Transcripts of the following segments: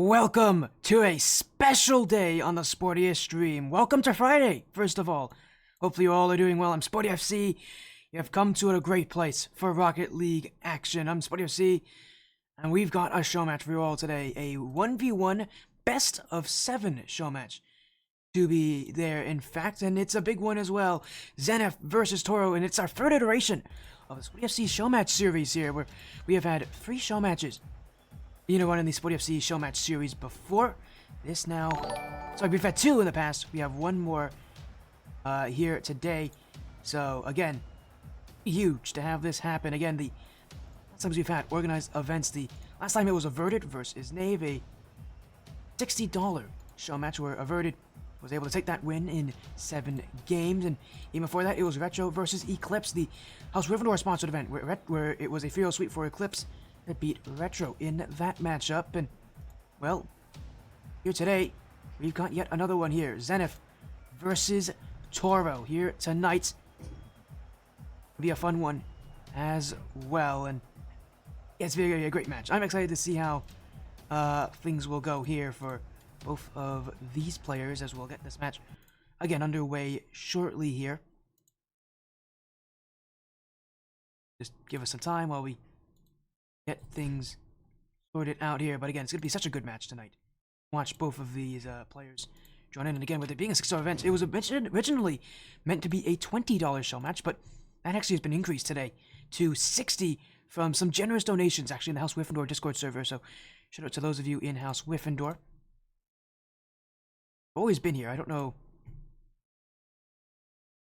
Welcome to a special day on the Sportiest stream. Welcome to Friday, first of all. Hopefully you all are doing well. I'm Sporty FC. You have come to a great place for Rocket League action. I'm Sporty FC, and we've got a show match for you all today. A 1v1 best of 7 show match to be there, in fact, and it's a big one as well. Zenith versus Torro, and it's our third iteration of the Sporty FC show match series here, where we have had 3 show matches one in the Sporty FC show match series before this now. Sorry, we've had 2 in the past. We have 1 more here today. So again, huge to have this happen. Again, the last times we've had organized events, the last time it was Averted versus Knave, a $60 show match where Averted was able to take that win in 7 games, and even before that it was Retro versus Eclipse, the House Gryffindor sponsored event where it was a 3-0 sweep for Eclipse that beat Retro in that matchup. And well, here today we've got yet another one here. Zenith versus Torro here tonight. It'll be a fun one as well, and yeah, it's going to be a great match. I'm excited to see how things will go here for both of these players, as we'll get this match again underway shortly here. Just give us some time while we get things sorted out here. But again, it's going to be such a good match tonight. Watch both of these players join in. And again, with it being a 6-star event, it was originally meant to be a $20 show match, but that actually has been increased today to $60 from some generous donations actually in the House Gryffindor Discord server. So shout out to those of you in House Gryffindor. Always been here. I don't know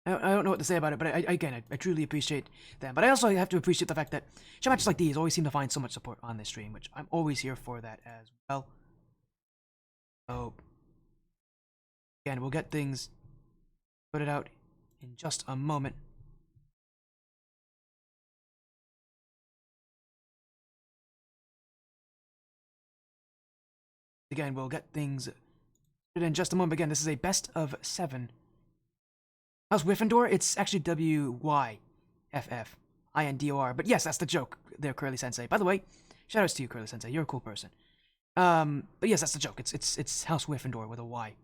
what to say about it, but I truly appreciate them. But I also have to appreciate the fact that show matches like these always seem to find so much support on this stream, which I'm always here for that as well. So again, we'll get things sorted out in just a moment. Again, we'll get things sorted in just a moment. Again, this is a best of 7. How's Gryffindor? It's actually WYFFINDOR. But yes, that's the joke there, Curly Sensei. By the way, shoutouts to you, Curly Sensei. You're a cool person. But yes, that's the joke. It's House Gryffindor with a Y.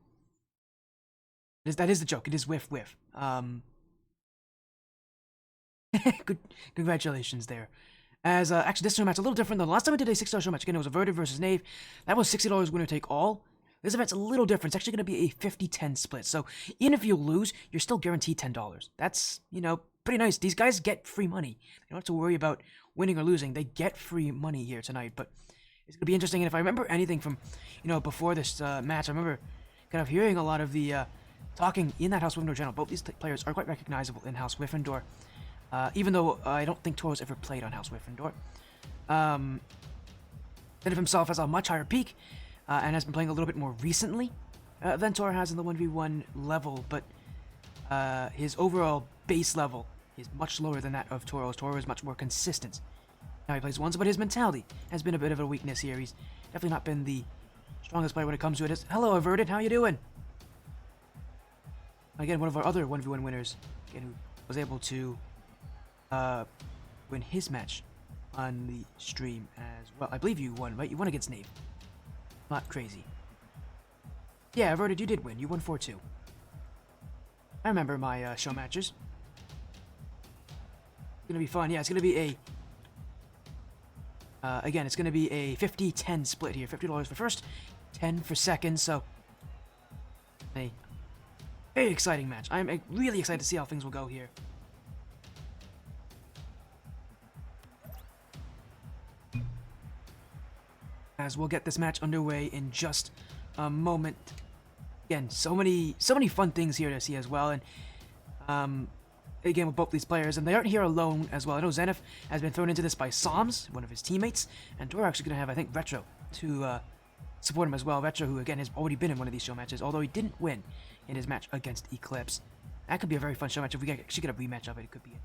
That is the joke. It is whiff. Good, congratulations there. As actually, this show match a little different though. The last time I did a 6-star show match, again, it was Averted versus Knave. That was $60 winner take all. This event's a little different. It's actually going to be a 50-10 split. So even if you lose, you're still guaranteed $10. That's, pretty nice. These guys get free money. They don't have to worry about winning or losing. They get free money here tonight. But it's going to be interesting. And if I remember anything from, before this match, I remember kind of hearing a lot of the talking in that House Gryffindor channel. Both these players are quite recognizable in House Gryffindor. Even though I don't think Torro's ever played on House Gryffindor. Zenith himself has a much higher peak. And has been playing a little bit more recently than Torro has in the 1v1 level, but his overall base level is much lower than that of Torro's. Torro is much more consistent. Now he plays once, but his mentality has been a bit of a weakness here. He's definitely not been the strongest player when it comes to it. Hello, Averted, how you doing? Again, one of our other 1v1 winners, again, who was able to win his match on the stream as well. I believe you won, right? You won against Knave. Not crazy. Yeah, Averted, you did win. You won 4-2. I remember my show matches. It's gonna be fun. Yeah, it's gonna be again, it's gonna be a 50-10 split here. $50 for first, 10 for second. So a very exciting match. I'm really excited to see how things will go here. As we'll get this match underway in just a moment. Again, so many fun things here to see as well, and again with both these players, and they aren't here alone as well. I know Zenith has been thrown into this by Psalms, one of his teammates, and Torro actually going to have, I think, Retro to support him as well. Retro, who again has already been in one of these show matches, although he didn't win in his match against Eclipse. That could be a very fun show match if we actually get a rematch of it. It could be.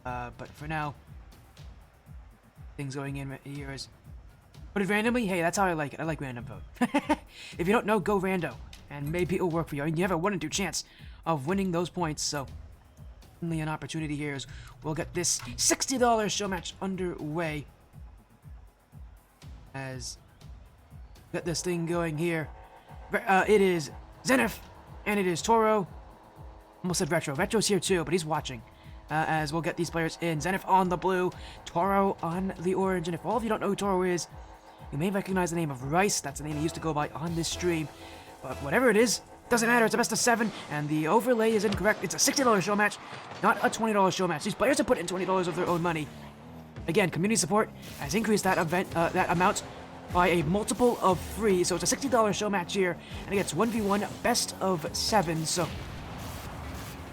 But for now, things going in here is. Put it randomly? Hey, that's how I like it. I like random vote. If you don't know, go rando. And maybe it'll work for you. I mean, you have a 1 in 2 chance of winning those points, so only an opportunity here is we'll get this $60 show match underway. As Get this thing going here. It is Zenith, and it is Torro. Almost said Retro. Retro's here too, but he's watching. As we'll get these players in. Zenith on the blue, Torro on the orange. And if all of you don't know who Torro is, you may recognize the name of Rice. That's the name he used to go by on this stream. But whatever it is, doesn't matter. It's a best of 7, and the overlay is incorrect. It's a $60 show match, not a $20 show match. These players have put in $20 of their own money. Again, community support has increased that amount by a multiple of 3. So it's a $60 show match here, and it gets 1v1 best of 7. So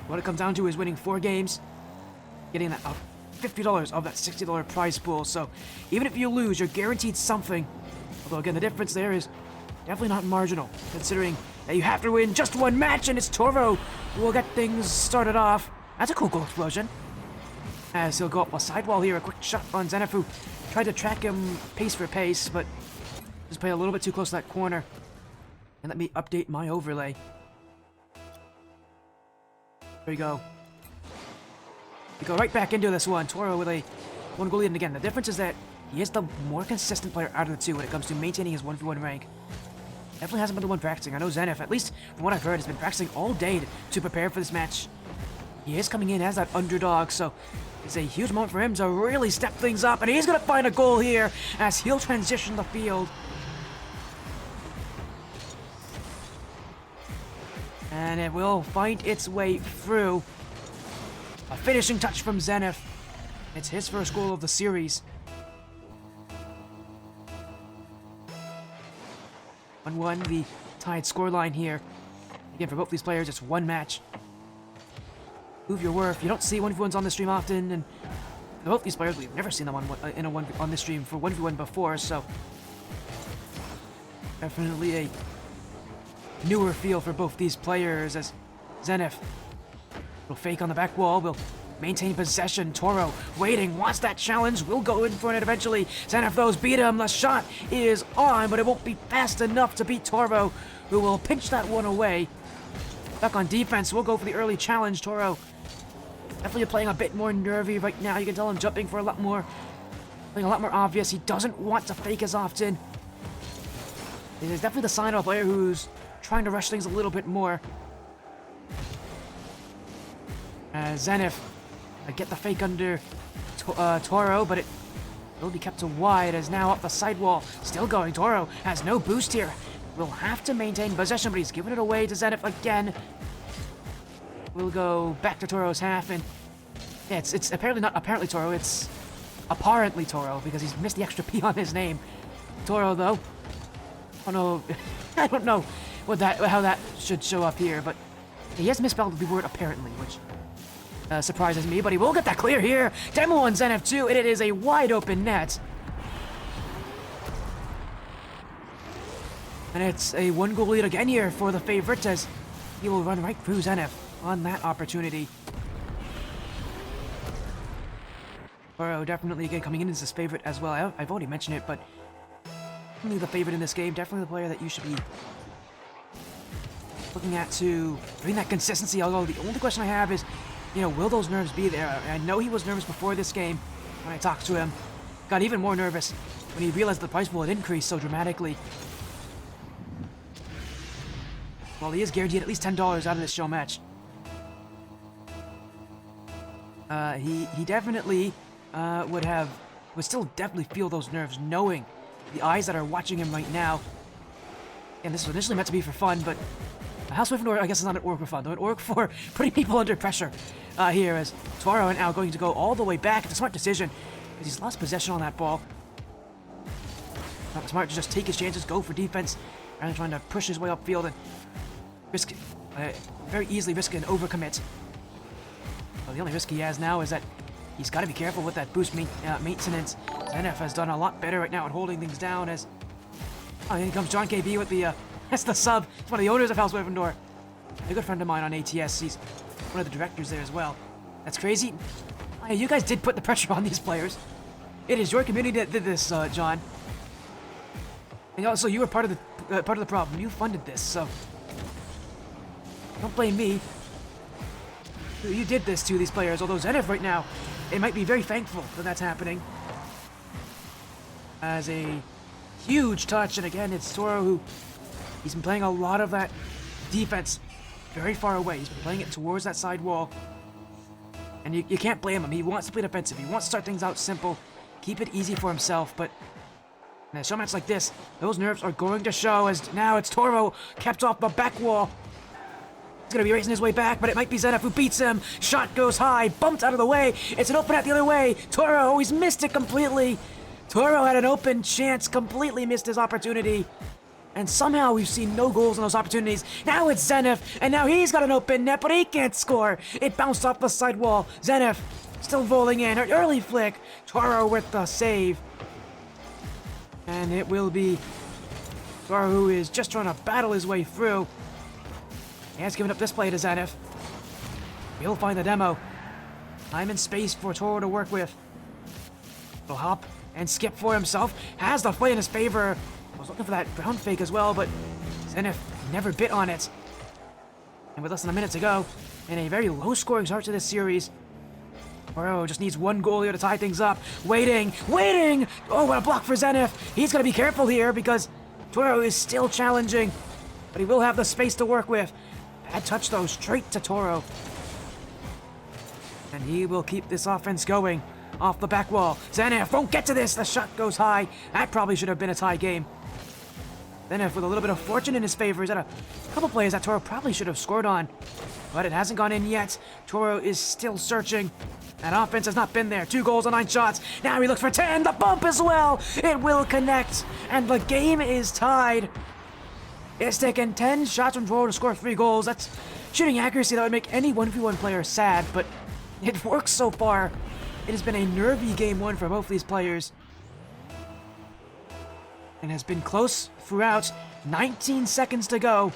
what it comes down to is winning 4 games, getting that $50 of that $60 prize pool. So even if you lose, you're guaranteed something. Although again, the difference there is definitely not marginal, considering that you have to win just 1 match, and it's Torro who will get things started off. That's a cool goal explosion. As he'll go up a sidewall here, a quick shot on Zenith, who tried to track him pace for pace, but just played a little bit too close to that corner. And let me update my overlay. There you go. We go right back into this one. Torro with a 1 goal lead, and again, the difference is that he is the more consistent player out of the 2 when it comes to maintaining his 1v1 rank. Definitely hasn't been the one practicing. I know Zenith, at least from what I've heard, has been practicing all day to prepare for this match. He is coming in as that underdog, so it's a huge moment for him to really step things up, and he's going to find a goal here as he'll transition the field. And it will find its way through. A finishing touch from Zenith. It's his first goal of the series. 1-1, the tied scoreline here. Again, for both these players, it's 1 match. Prove your worth. You don't see 1v1s on the stream often, and for both these players, we've never seen them on this stream for 1v1 before, so definitely a newer feel for both these players. As Zenith will fake on the back wall, will maintain possession. Torro waiting, wants that challenge, will go in for it eventually. Zenith those beat him, the shot is on, but it won't be fast enough to beat Torro, who will pinch that one away. Back on defense, we'll go for the early challenge. Torro definitely playing a bit more nervy right now. You can tell him jumping for a lot more, playing a lot more obvious. He doesn't want to fake as often. It is definitely the sign of a player who's trying to rush things a little bit more. Zenith get the fake under Torro, but it will be kept to wide as now up the sidewall. Still going. Torro has no boost here. Will have to maintain possession, but he's giving it away to Zenith again. We'll go back to Torro's half, and yeah, it's apparently not apparently Torro, it's apparently Torro, because he's missed the extra P on his name. Torro, though, I don't know, I don't know how that should show up here, but he has misspelled the word apparently, which surprises me, but he will get that clear here. Demo on Zenith 2, and it is a wide open net. And it's a 1 goal lead again here for the favorite, as he will run right through Zenith on that opportunity. Torro definitely again coming in as his favorite as well. I've already mentioned it, but definitely the favorite in this game. Definitely the player that you should be looking at to bring that consistency. Although the only question I have is, you know, will those nerves be there? I know he was nervous before this game when I talked to him. Got even more nervous when he realized the price pool had increased so dramatically. Well, he is guaranteed at least $10 out of this show match. He definitely would still definitely feel those nerves, knowing the eyes that are watching him right now. And this was initially meant to be for fun, but House Gryffindor, I guess, is not an org for fun, though an org for putting people under pressure here, as Torro and now going to go all the way back. It's a smart decision, because he's lost possession on that ball. Not smart to just take his chances, go for defense, and trying to push his way upfield and risk, very easily risk an overcommit. Well, the only risk he has now is that he's got to be careful with that boost maintenance. Zenith has done a lot better right now at holding things down, as here comes John KB with the that's the sub. He's one of the owners of House Gryffindor. A good friend of mine on ATS. He's one of the directors there as well. That's crazy. You guys did put the pressure on these players. It is your community that did this, John. And also, you were part of the problem. You funded this, so don't blame me. You did this to these players. Although Zenith right now, it might be very thankful that that's happening. As a Huge touch, and again, it's Torro who, he's been playing a lot of that defense very far away. He's been playing it towards that side wall. And you can't blame him. He wants to play defensive. He wants to start things out simple, keep it easy for himself, but in a showmatch like this, those nerves are going to show, as now it's Torro kept off the back wall. He's going to be racing his way back, but it might be Zenith who beats him. Shot goes high, bumped out of the way. It's an open at the other way. Torro, he's missed it completely. Torro had an open chance, completely missed his opportunity. And somehow we've seen no goals on those opportunities. Now it's Zenith, and now he's got an open net, but he can't score. It bounced off the side wall. Zenith still rolling in. An early flick. Torro with the save. And it will be Torro who is just trying to battle his way through. He has given up this play to Zenith. He'll find the demo. Time and space for Torro to work with. He'll hop and skip for himself. Has the play in his favor. I was looking for that ground fake as well, but Zenith never bit on it. And with less than a minute to go, in a very low-scoring start to this series, Torro just needs one goal here to tie things up. Waiting! Oh, what a block for Zenith! He's going to be careful here because Torro is still challenging, but he will have the space to work with. Bad touch, though, straight to Torro. And he will keep this offense going off the back wall. Zenith won't get to this! The shot goes high. That probably should have been a tie game. Zenith with a little bit of fortune in his favor. He's had a couple plays that Torro probably should have scored on, but it hasn't gone in yet. Torro is still searching. That offense has not been there. 2 goals on 9 shots. Now he looks for 10. The bump as well. It will connect, and the game is tied. It's taken 10 shots from Torro to score 3 goals. That's shooting accuracy that would make any 1v1 player sad, but it works so far. It has been a nervy game 1 for both these players, and has been close throughout. 19 seconds to go.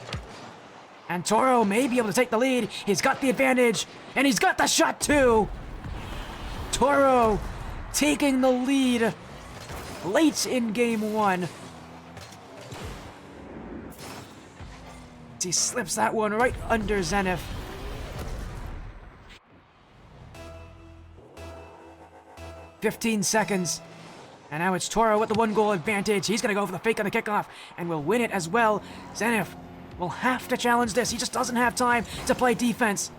And Torro may be able to take the lead. He's got the advantage, and he's got the shot too. Torro taking the lead late in game 1. He slips that one right under Zenith. "15 seconds. And now it's Torro with the 1-goal advantage. He's going to go for the fake on the kickoff and will win it as well. Zenith will have to challenge this. He just doesn't have time to play defense.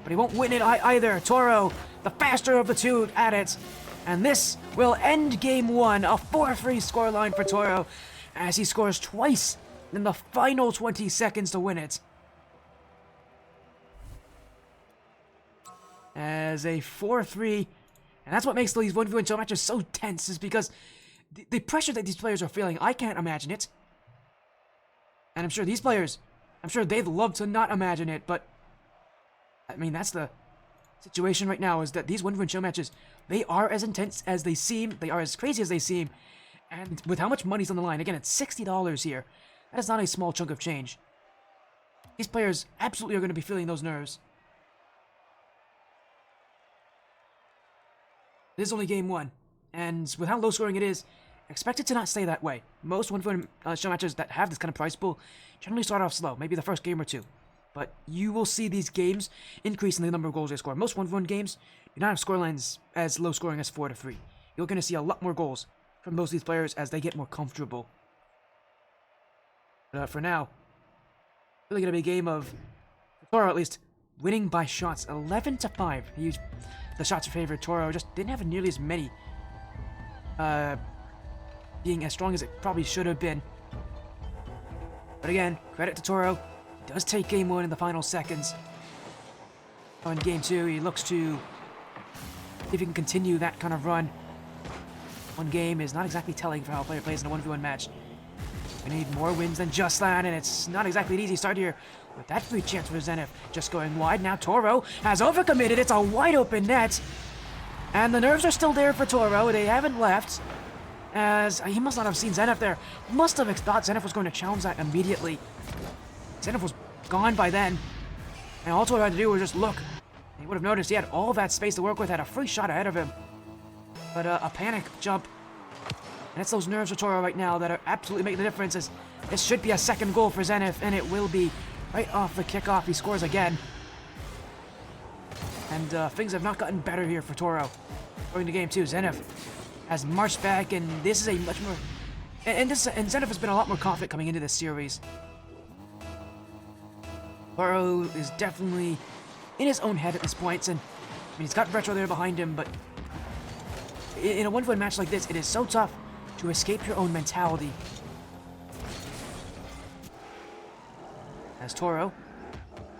But he won't win it either. Torro, the faster of the two, at it. And this will end game 1. A 4-3 scoreline for Torro as he scores twice in the final 20 seconds to win it. As a 4-3. And that's what makes these 1v1 show matches so tense, is because the pressure that these players are feeling, I can't imagine it. And I'm sure these players, I'm sure they'd love to not imagine it, but I mean, that's the situation right now, is that these 1v1 show matches, they are as intense as they seem, they are as crazy as they seem, and with how much money's on the line, again, it's $60 here. That is not a small chunk of change. These players absolutely are going to be feeling those nerves. This is only game 1, and with how low scoring it is, expect it to not stay that way. Most 1v1 show matches that have this kind of prize pool generally start off slow, maybe the first game or 2. But you will see these games increase in the number of goals they score. Most 1v1 games do not have scorelines as low scoring as 4-3. You're going to see a lot more goals from most of these players as they get more comfortable. But for now, really going to be a game of, Torro at least, winning by shots, 11-5. He used the shots in favor of Torro, just didn't have nearly as many, being as strong as it probably should have been. But again, credit to Torro. He does take game 1 in the final seconds. In game 2, he looks to see if he can continue that kind of run. One game is not exactly telling for how a player plays in a 1v1 match. We need more wins than just that, and it's not exactly an easy start here with that free chance for Zenith just going wide. Now Torro has overcommitted. It's a wide open net, and the nerves are still there for Torro. They haven't left, as he must not have seen Zenith there. Must have thought Zenith was going to challenge that immediately. Zenith was gone by then, and all Torro had to do was just look. He would have noticed he had all that space to work with, had a free shot ahead of him, but a panic jump. And it's those nerves for Torro right now that are absolutely making the difference. As this should be a second goal for Zenith, and it will be right off the kickoff. He scores again. And things have not gotten better here for Torro. Going to game 2, Zenith has marched back, and this is a much more And Zenith has been a lot more confident coming into this series. Torro is definitely in his own head at this point, and I mean, he's got Retro there behind him, but in a one-to-one match like this, it is so tough to escape your own mentality. As Torro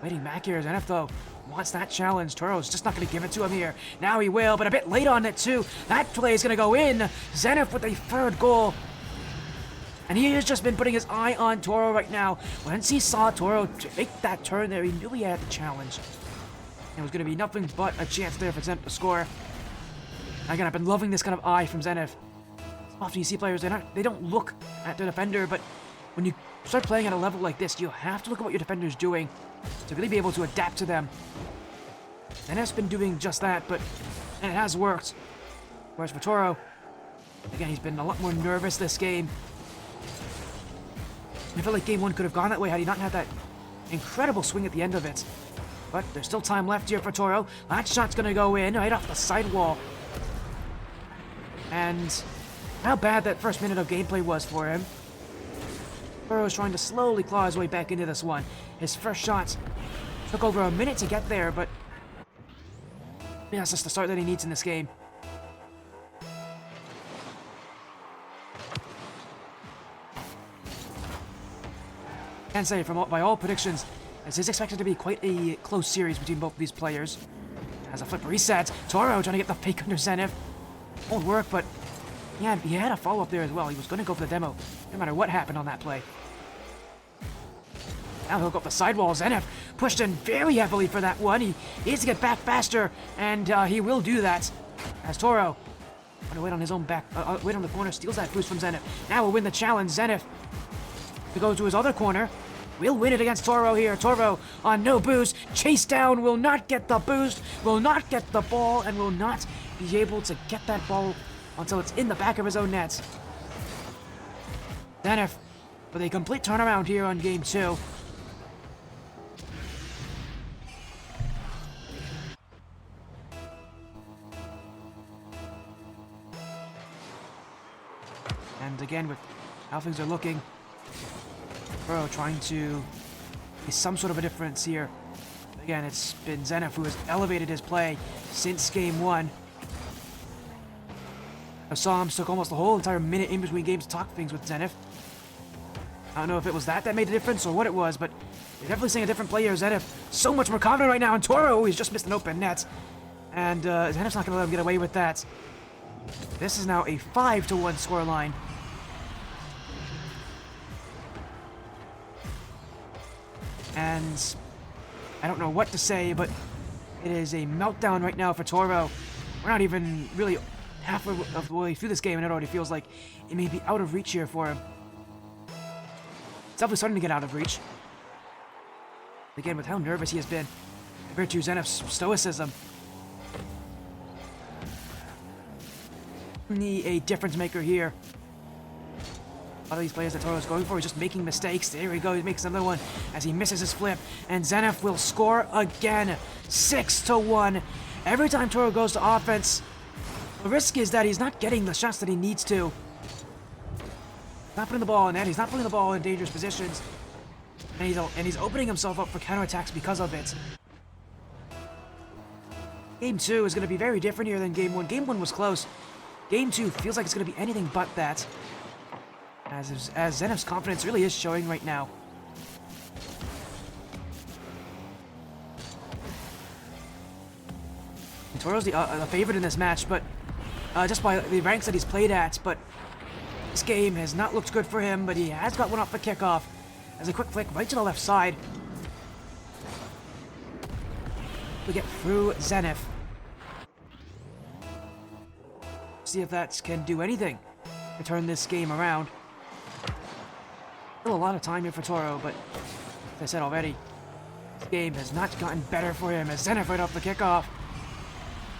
waiting back here, Zenith though wants that challenge. Torro's just not going to give it to him here. Now he will, but a bit late on it too. That play is going to go in. Zenith with a third goal. And he has just been putting his eye on Torro right now. Once he saw Torro make that turn there, he knew he had the challenge. It was going to be nothing but a chance there for Zenith to score. Again, I've been loving this kind of eye from Zenith. Often you see players, they don't look at the defender, but when you start playing at a level like this, you have to look at what your defender's doing to really be able to adapt to them. Zenith's been doing just that, and it has worked. Whereas for Torro, again, he's been a lot more nervous this game. I feel like game one could have gone that way had he not had that incredible swing at the end of it. But there's still time left here for Torro. That shot's going to go in right off the sidewall. And how bad that first minute of gameplay was for him. Torro is trying to slowly claw his way back into this one. His first shot took over a minute to get there, but yeah, that's just the start that he needs in this game. I can say, by all predictions, this is expected to be quite a close series between both of these players. As a flip reset, Torro trying to get the fake under Zenith. Won't work, but yeah, he had a follow-up there as well. He was going to go for the demo, no matter what happened on that play. Now he'll go up the sidewall. Zenith pushed in very heavily for that one. He needs to get back faster, and he will do that. As Torro, going to wait on his own back, wait on the corner, steals that boost from Zenith. Now will win the challenge. Zenith to go to his other corner. We'll win it against Torro here. Torro on no boost. Chase down, will not get the boost, will not get the ball, and will not be able to get that ball until it's in the back of his own net. Zenith with a complete turnaround here on game two. And again, with how things are looking, Torro trying to be some sort of a difference here. Again, it's been Zenith who has elevated his play since game one. Psalms took almost the whole entire minute in between games to talk things with Zenith. I don't know if it was that made a difference or what it was, but you're definitely seeing a different player. Zenith so much more confident right now, and Torro, he's just missed an open net. And Zenith's not going to let him get away with that. This is now a 5-1 scoreline. And I don't know what to say, but it is a meltdown right now for Torro. We're not even really halfway of the way through this game, and it already feels like it may be out of reach here for him. It's definitely starting to get out of reach. Again, with how nervous he has been compared to Zenith's stoicism. A difference maker here. A lot of these players that Torro's going for is just making mistakes. There we go, he makes another one as he misses his flip. And Zenith will score again. 6-1. Every time Torro goes to offense, the risk is that he's not getting the shots that he needs to. Not putting the ball in net, he's not putting the ball in dangerous positions. And he's opening himself up for counterattacks because of it. Game 2 is going to be very different here than Game 1. Game 1 was close. Game 2 feels like it's going to be anything but that. As Zenith's confidence really is showing right now. And Torro's the favorite in this match, but just by the ranks that he's played at. But this game has not looked good for him, but he has got one off the kickoff. As a quick flick right to the left side. We get through Zenith. See if that can do anything to turn this game around. Still a lot of time here for Torro, but as I said already, this game has not gotten better for him as Zenith right off the kickoff.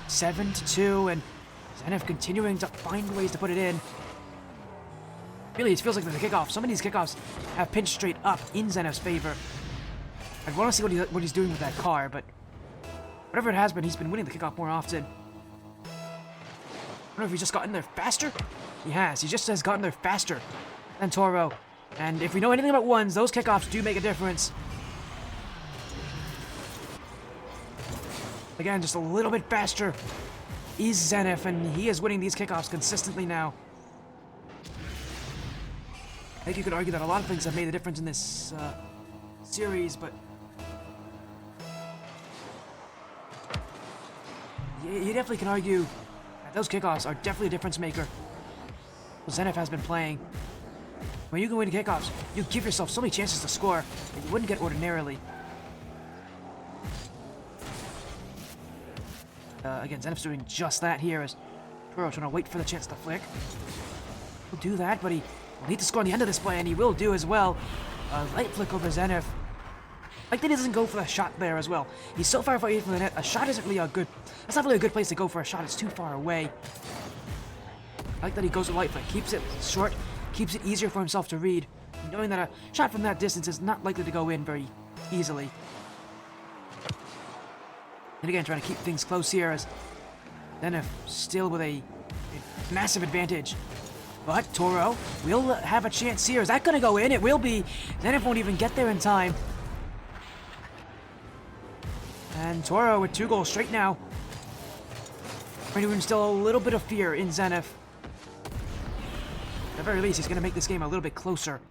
7-2, and Zenith continuing to find ways to put it in. Really, it feels like the kickoff. Some of these kickoffs have pinched straight up in Zenith's favor. I want to see what he's doing with that car, but whatever it has been, he's been winning the kickoff more often. I don't know if he's just gotten there faster. He has. He just has gotten there faster than Torro. And if we know anything about ones, those kickoffs do make a difference. Again, just a little bit faster is Zenith, and he is winning these kickoffs consistently now. I think you could argue that a lot of things have made a difference in this series, but you definitely can argue that those kickoffs are definitely a difference maker. Zenith has been playing. When you can win kickoffs, you give yourself so many chances to score that you wouldn't get ordinarily. Again, Zenith's doing just that here as Torro trying to wait for the chance to flick. He'll do that, but he will need to score on the end of this play, and he will do as well. Light flick over Zenith. Like that he doesn't go for the shot there as well. He's so far away from the net. A shot isn't really a good... That's not really a good place to go for a shot. It's too far away. I like that he goes with light flick. Keeps it short. Keeps it easier for himself to read. Knowing that a shot from that distance is not likely to go in very easily. And again, trying to keep things close here as Zenith still with a massive advantage. But Torro will have a chance here. Is that going to go in? It will be. Zenith won't even get there in time. And Torro with 2 goals straight now. Bringing still a little bit of fear in Zenith. At the very least, he's going to make this game a little bit closer.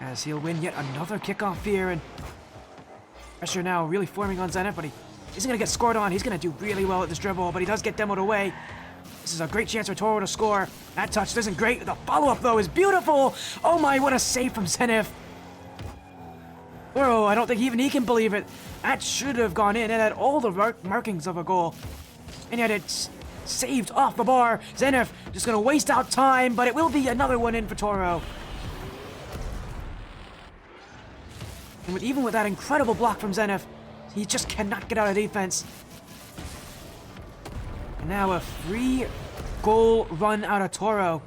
As he'll win yet another kickoff here, and pressure now really forming on Zenith, but he isn't going to get scored on. He's going to do really well at this dribble, but he does get demoed away. This is a great chance for Torro to score. That touch isn't great. The follow-up, though, is beautiful. Oh my, what a save from Zenith. Torro, I don't think even he can believe it. That should have gone in. It had all the markings of a goal. And yet it's saved off the bar. Zenith just going to waste out time, but it will be another one in for Torro. And even with that incredible block from Zenith, he just cannot get out of defense. And now a 3-goal run out of Torro.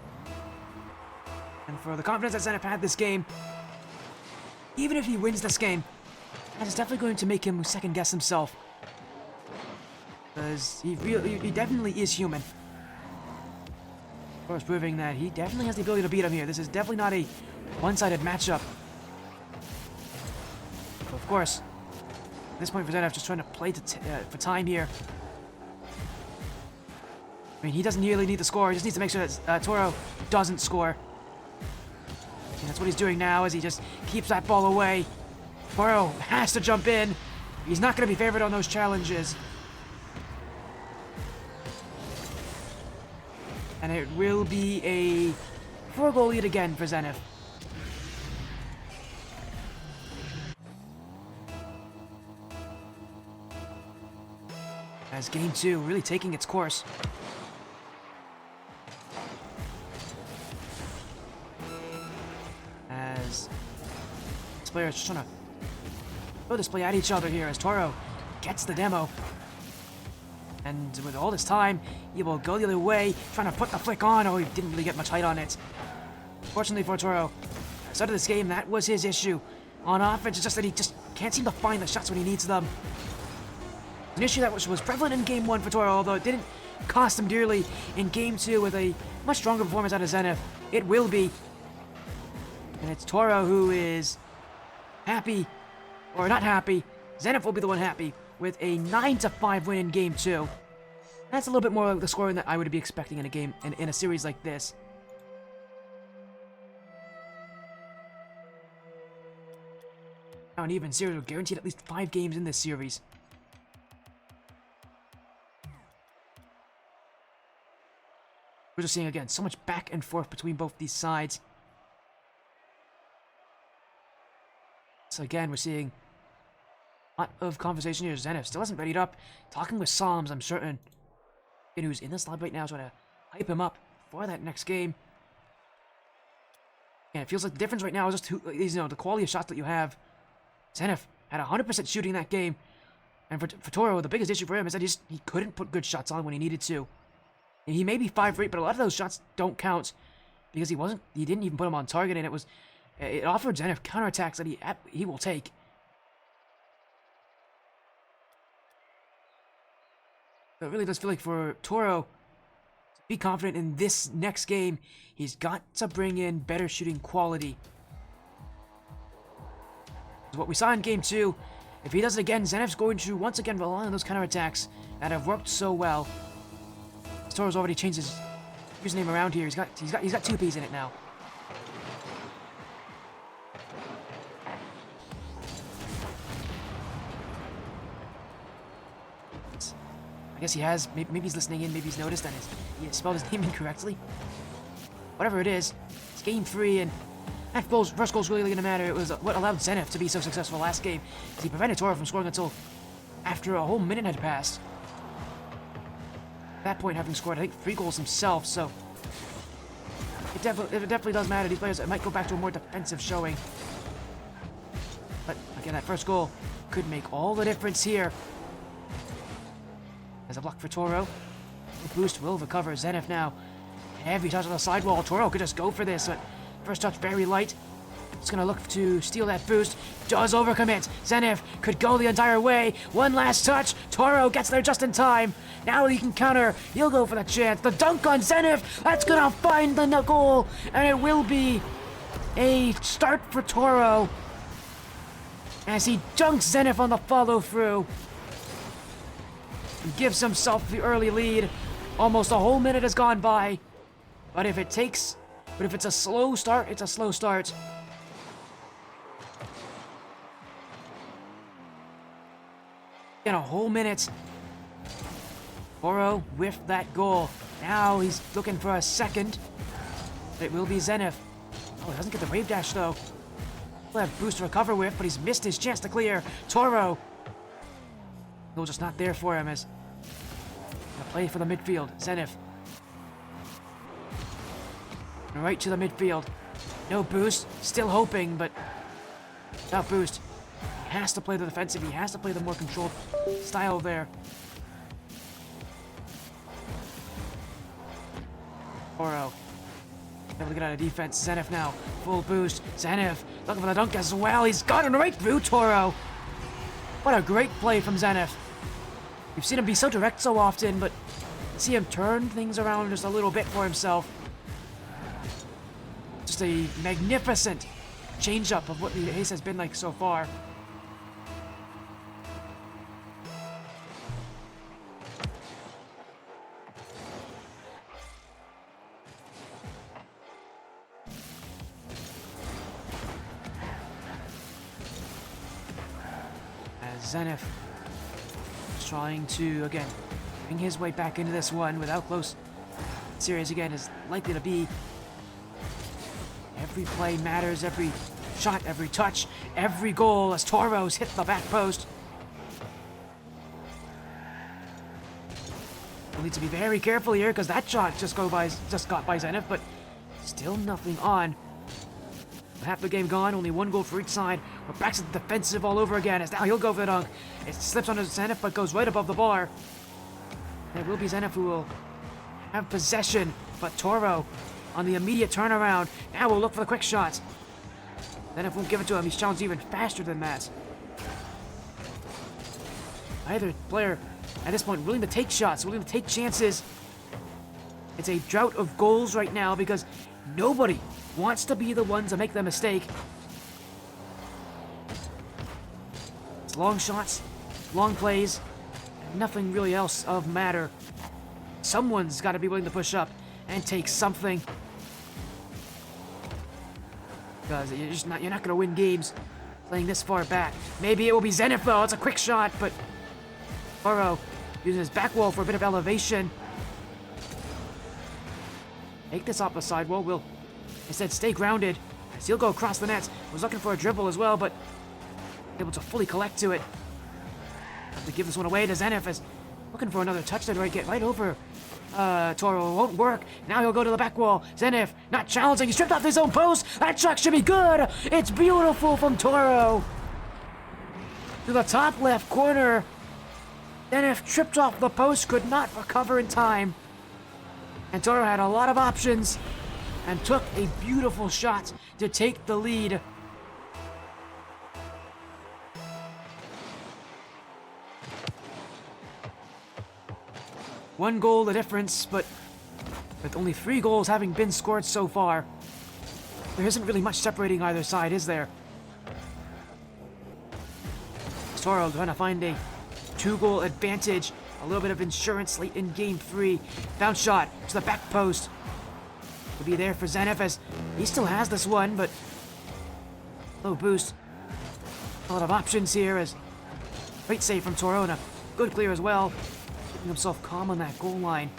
And for the confidence that Zenith had this game, even if he wins this game, that is definitely going to make him second-guess himself. Because he definitely is human. Of course, proving that he definitely has the ability to beat him here. This is definitely not a one-sided matchup. Of course, at this point for Zenith, just trying to play for time here. I mean, he doesn't really need to score. He just needs to make sure that Torro doesn't score. And that's what he's doing now, as he just keeps that ball away. Torro has to jump in. He's not going to be favored on those challenges. And it will be a 4-goal lead again for Zenith. As game 2 really taking its course. As this player is just trying to throw this play at each other here as Torro gets the demo. And with all this time, he will go the other way, trying to put the flick on. Oh, he didn't really get much height on it. Fortunately for Torro, at the start of this game, that was his issue. On offense, it's just that he just can't seem to find the shots when he needs them. An issue that was prevalent in Game 1 for Torro, although it didn't cost him dearly in Game 2 with a much stronger performance out of Zenith. It will be. And it's Torro who is happy, or not happy. Zenith will be the one happy with a 9-5 win in Game 2. That's a little bit more like the scoring that I would be expecting in a game, in a series like this. Now an even series, we're guaranteed at least 5 games in this series. We're just seeing, again, so much back and forth between both these sides. So again, we're seeing a lot of conversation here. Zenith still hasn't readied up. Talking with Psalms, I'm certain. And who's in this lab right now, trying to hype him up for that next game. And it feels like the difference right now is just the quality of shots that you have. Zenith had 100% shooting that game. And for Torro, the biggest issue for him is that he couldn't put good shots on when he needed to. And he may be 5 for 8, but a lot of those shots don't count because he didn't even put them on target, and it offered Zenith counterattacks that he will take. But it really does feel like for Torro to be confident in this next game, he's got to bring in better shooting quality. What we saw in game 2, if he does it again, Zenith's going to once again rely on those counterattacks that have worked so well. Torro's already changed his username around here. He's got 2 P's in it now. I guess he has. Maybe he's listening in. Maybe he's noticed that he spelled his name incorrectly. Whatever it is, it's game 3, and that first goal's really going to matter. It was what allowed Zenith to be so successful last game, because he prevented Torro from scoring until after a whole minute had passed. At that point, having scored, I think, 3 goals himself, so it definitely does matter. These players might go back to a more defensive showing. But again, that first goal could make all the difference here. There's a block for Torro. The boost will recover Zenith now. Heavy touch on the sidewall. Torro could just go for this, but first touch very light. It's going to look to steal that boost. Does overcommit. Zenith could go the entire way. One last touch. Torro gets there just in time. Now he can counter. He'll go for the chance. The dunk on Zenith. That's going to find the goal. And it will be a start for Torro as he dunks Zenith on the follow-through. And gives himself the early lead. Almost a whole minute has gone by. But if it's a slow start, it's a slow start. In a whole minute. Torro with that goal. Now he's looking for a second. It will be Zenith. Oh, he doesn't get the wave dash though. He'll have boost to recover with, but he's missed his chance to clear. Torro. Goal just not there for him as gonna play for the midfield. Zenith. Right to the midfield. No boost. Still hoping, but without boost. He has to play the defensive. He has to play the more controlled style there. Torro able to get out of defense. Zenith now. Full boost. Zenith looking for the dunk as well. He's gotten right through Torro. What a great play from Zenith. We've seen him be so direct so often, but see him turn things around just a little bit for himself. Just a magnificent change-up of what the ace has been like so far. As Zenith is trying to, again, bring his way back into this one without close. Series, again, is likely to be every play matters, every shot, every touch, every goal as Torro's hit the back post. We'll need to be very careful here because that shot just got by Zenith, but still nothing on. Half the game gone, only 1 goal for each side. We're back to the defensive all over again as now he'll go for the dunk. It slips onto Zenith but goes right above the bar. And it will be Zenith who will have possession, but Torro on the immediate turnaround. Now we'll look for the quick shot. Zenith won't give it to him. He's challenged even faster than that. Either player at this point willing to take shots, willing to take chances. It's a drought of goals right now because nobody wants to be the one to make the mistake. It's long shots, long plays, and nothing really else of matter. Someone's got to be willing to push up and take something. Because you're not going to win games playing this far back. Maybe it will be Zenith though. It's a quick shot, but Torro using his back wall for a bit of elevation. Take this off the sidewall. Will instead stay grounded as he'll go across the net. Was looking for a dribble as well, but able to fully collect to it. Have to give this one away to Zenith as looking for another touch to get right over Torro. Won't work. Now he'll go to the back wall. Zenith not challenging. He stripped off his own post. That shot should be good. It's beautiful from Torro. To the top left corner. Zenith tripped off the post. Could not recover in time. And Torro had a lot of options and took a beautiful shot to take the lead. 1 goal the difference, but with only 3 goals having been scored so far, there isn't really much separating either side, is there? Torro trying to find a 2-goal advantage. A little bit of insurance late in game 3. Bounce shot to the back post. Will be there for Zenith as he still has this one, but low boost. A lot of options here as great save from Torro and a good clear as well. Keeping himself calm on that goal line.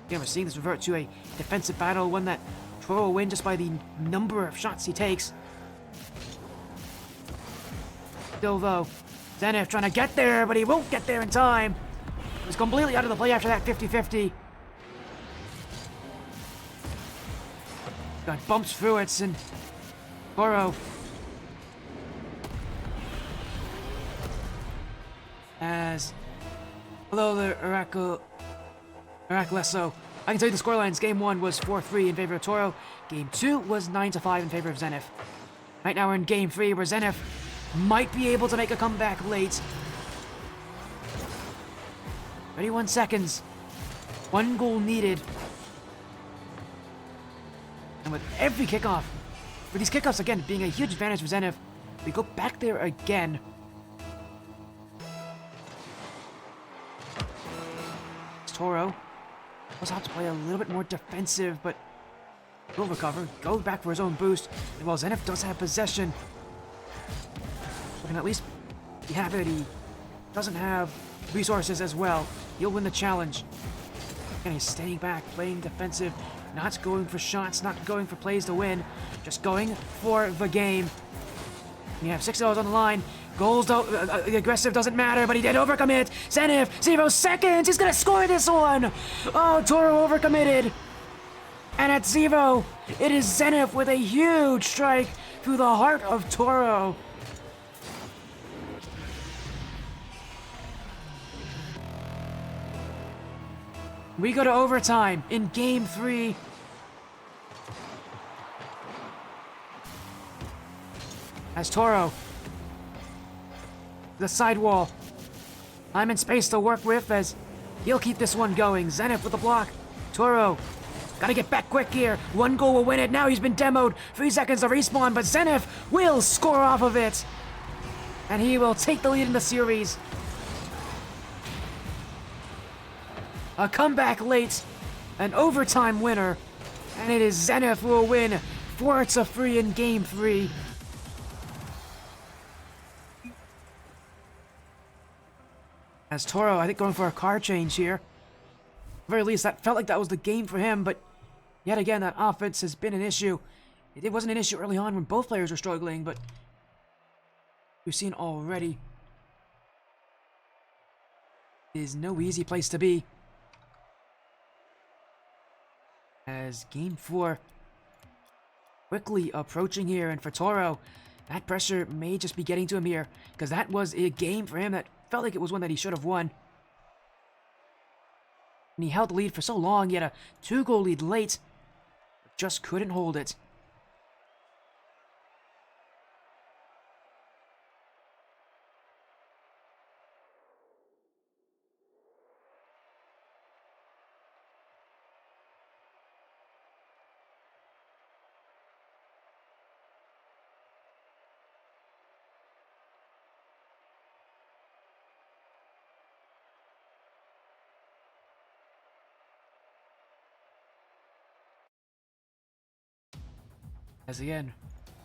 Again, we're seeing this revert to a defensive battle, one that Torro will win just by the number of shots he takes. Still though, Zenith trying to get there, but he won't get there in time. He's completely out of the play after that 50-50. Got bumps through it, and Torro as hello there, Heracleso. I can tell you the scorelines. Game 1 was 4-3 in favor of Torro. Game 2 was 9-5 in favor of Zenith. Right now we're in Game 3 where Zenith might be able to make a comeback late. 31 seconds. 1 goal needed. And with every kickoff, with these kickoffs again being a huge advantage for Zenith, we go back there again. Torro also have to play a little bit more defensive, but he'll recover, go back for his own boost. And while Zenith does have possession, we can at least be happy that he doesn't have resources as well. He'll win the challenge. And he's staying back, playing defensive, not going for shots, not going for plays to win, just going for the game. And you have $6 on the line. Goals don't, the aggressive doesn't matter, but he did overcommit. Zenith, 0 seconds, he's gonna score this one! Oh, Torro overcommitted. And at 0, it is Zenith with a huge strike through the heart of Torro. We go to overtime in Game 3. As Torro, the sidewall. I'm in space to work with as he'll keep this one going. Zenith with the block. Torro, gotta get back quick here. 1 goal will win it. Now he's been demoed. 3 seconds to respawn, but Zenith will score off of it. And he will take the lead in the series. A comeback late, an overtime winner, and it is Zenith who will win 4-3 in Game 3. As Torro, I think, going for a car change here. At the very least, that felt like that was the game for him, but yet again, that offense has been an issue. It wasn't an issue early on when both players were struggling, but we've seen already it is no easy place to be. As Game 4 quickly approaching here, and for Torro, that pressure may just be getting to him here, because that was a game for him that felt like it was one that he should have won. And he held the lead for so long, he had a 2-goal lead late, but just couldn't hold it. As again,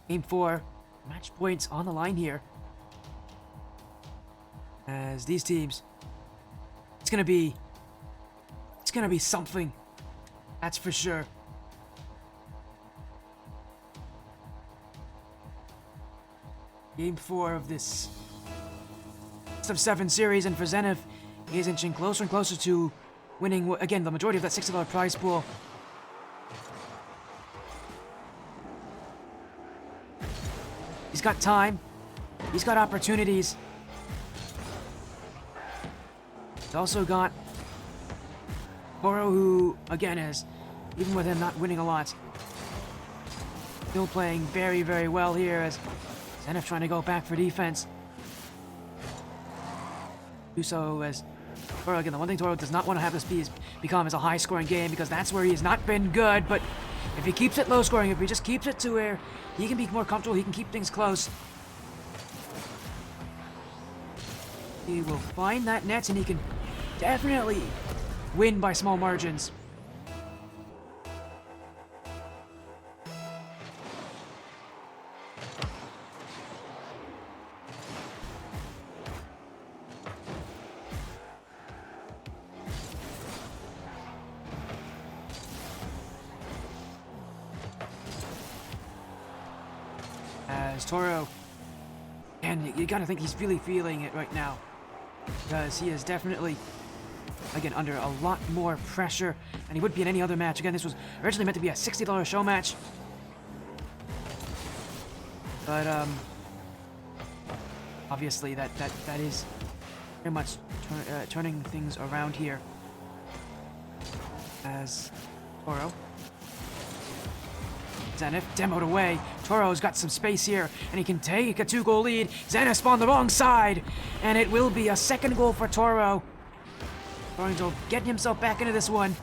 Game 4, match points on the line here. As these teams, it's gonna be something, that's for sure. Game 4 of this best of 7 series, and for Zenith, he's inching closer and closer to winning, again, the majority of that $60 prize pool. He's got time. He's got opportunities. He's also got Torro, who, again, is, even with him not winning a lot, still playing very, very well here as Zenith trying to go back for defense. Do so as Torro, again, the one thing Torro does not want to have this become is a high-scoring game, because that's where he has not been good, but if he keeps it low-scoring, if he just keeps it to where he can be more comfortable, he can keep things close, he will find that net and he can definitely win by small margins. As Torro, and you gotta think he's really feeling it right now, because he is definitely, again, under a lot more pressure than he would be in any other match. Again, this was originally meant to be a $60 show match, but obviously that is very much turning things around here. As Torro, Zenith demoed away. Torro's got some space here, and he can take a 2-goal lead. Zenith spawned the wrong side, and it will be a second goal for Torro. Torro getting himself back into this one.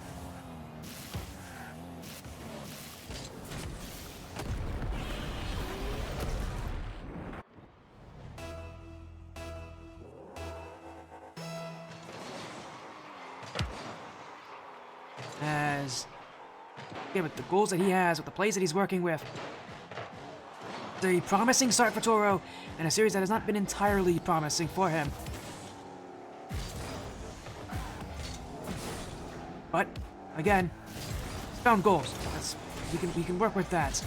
As yeah, with the goals that he has, with the plays that he's working with, the promising start for Torro in a series that has not been entirely promising for him. But again, he's found goals. We can work with that.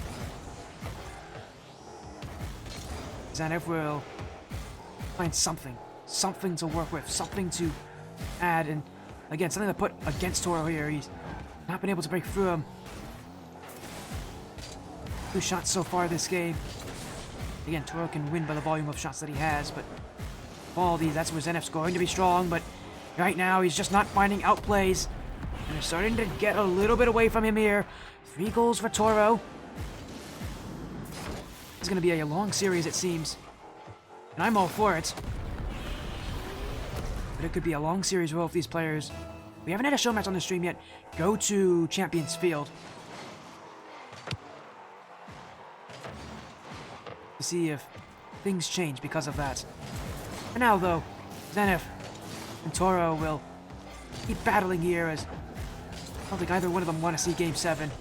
Zenith will find something to work with, something to add, and again, something to put against Torro here. He's not been able to break through him. 2 shots so far this game. Again, Torro can win by the volume of shots that he has, but all these, that's where Zenith's going to be strong, but right now he's just not finding outplays. And they're starting to get a little bit away from him here. 3 goals for Torro. It's going to be a long series, it seems. And I'm all for it. But it could be a long series for both these players. We haven't had a show match on the stream yet. Go to Champions Field to see if things change because of that. For now, though, Zenith and Torro will keep battling here, as I don't think either one of them want to see Game 7.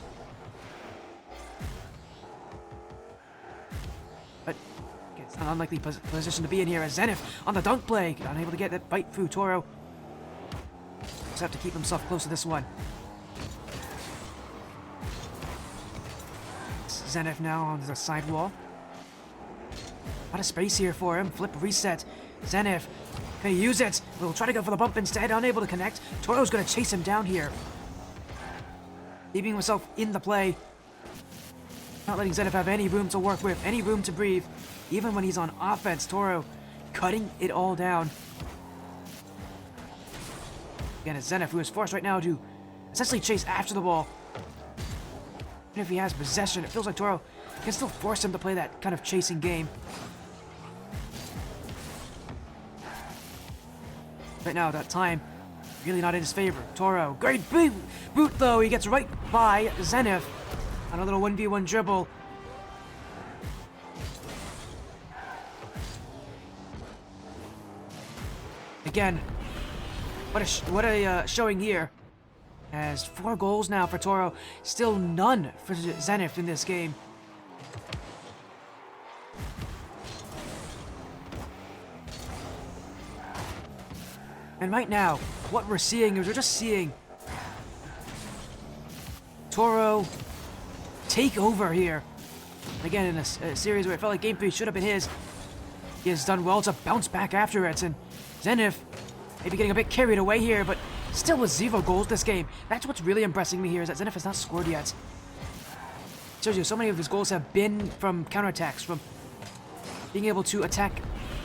But it's an unlikely position to be in here, as Zenith on the dunk play, unable to get that bite through. Torro just have to keep himself close to this one. Zenith now on the side wall. A lot of space here for him. Flip reset. Zenith can he use it? We'll try to go for the bump instead. Unable to connect. Torro's going to chase him down here, leaving himself in the play. Not letting Zenith have any room to work with, any room to breathe. Even when he's on offense, Torro cutting it all down. Again, it's Zenith who is forced right now to essentially chase after the ball. Even if he has possession, it feels like Torro can still force him to play that kind of chasing game. Right now, that time really not in his favor. Torro, great boot though. He gets right by Zenith on a little 1v1 dribble. Again, what a showing here. As 4 goals now for Torro, still none for Zenith in this game. And right now, what we're seeing is we're just seeing Torro take over here. Again, in a series where it felt like Game 3 should have been his, he has done well to bounce back after it. And Zenith maybe getting a bit carried away here, but still with 0 goals this game. That's what's really impressing me here, is that Zenith has not scored yet. Shows you so many of his goals have been from counterattacks, from being able to attack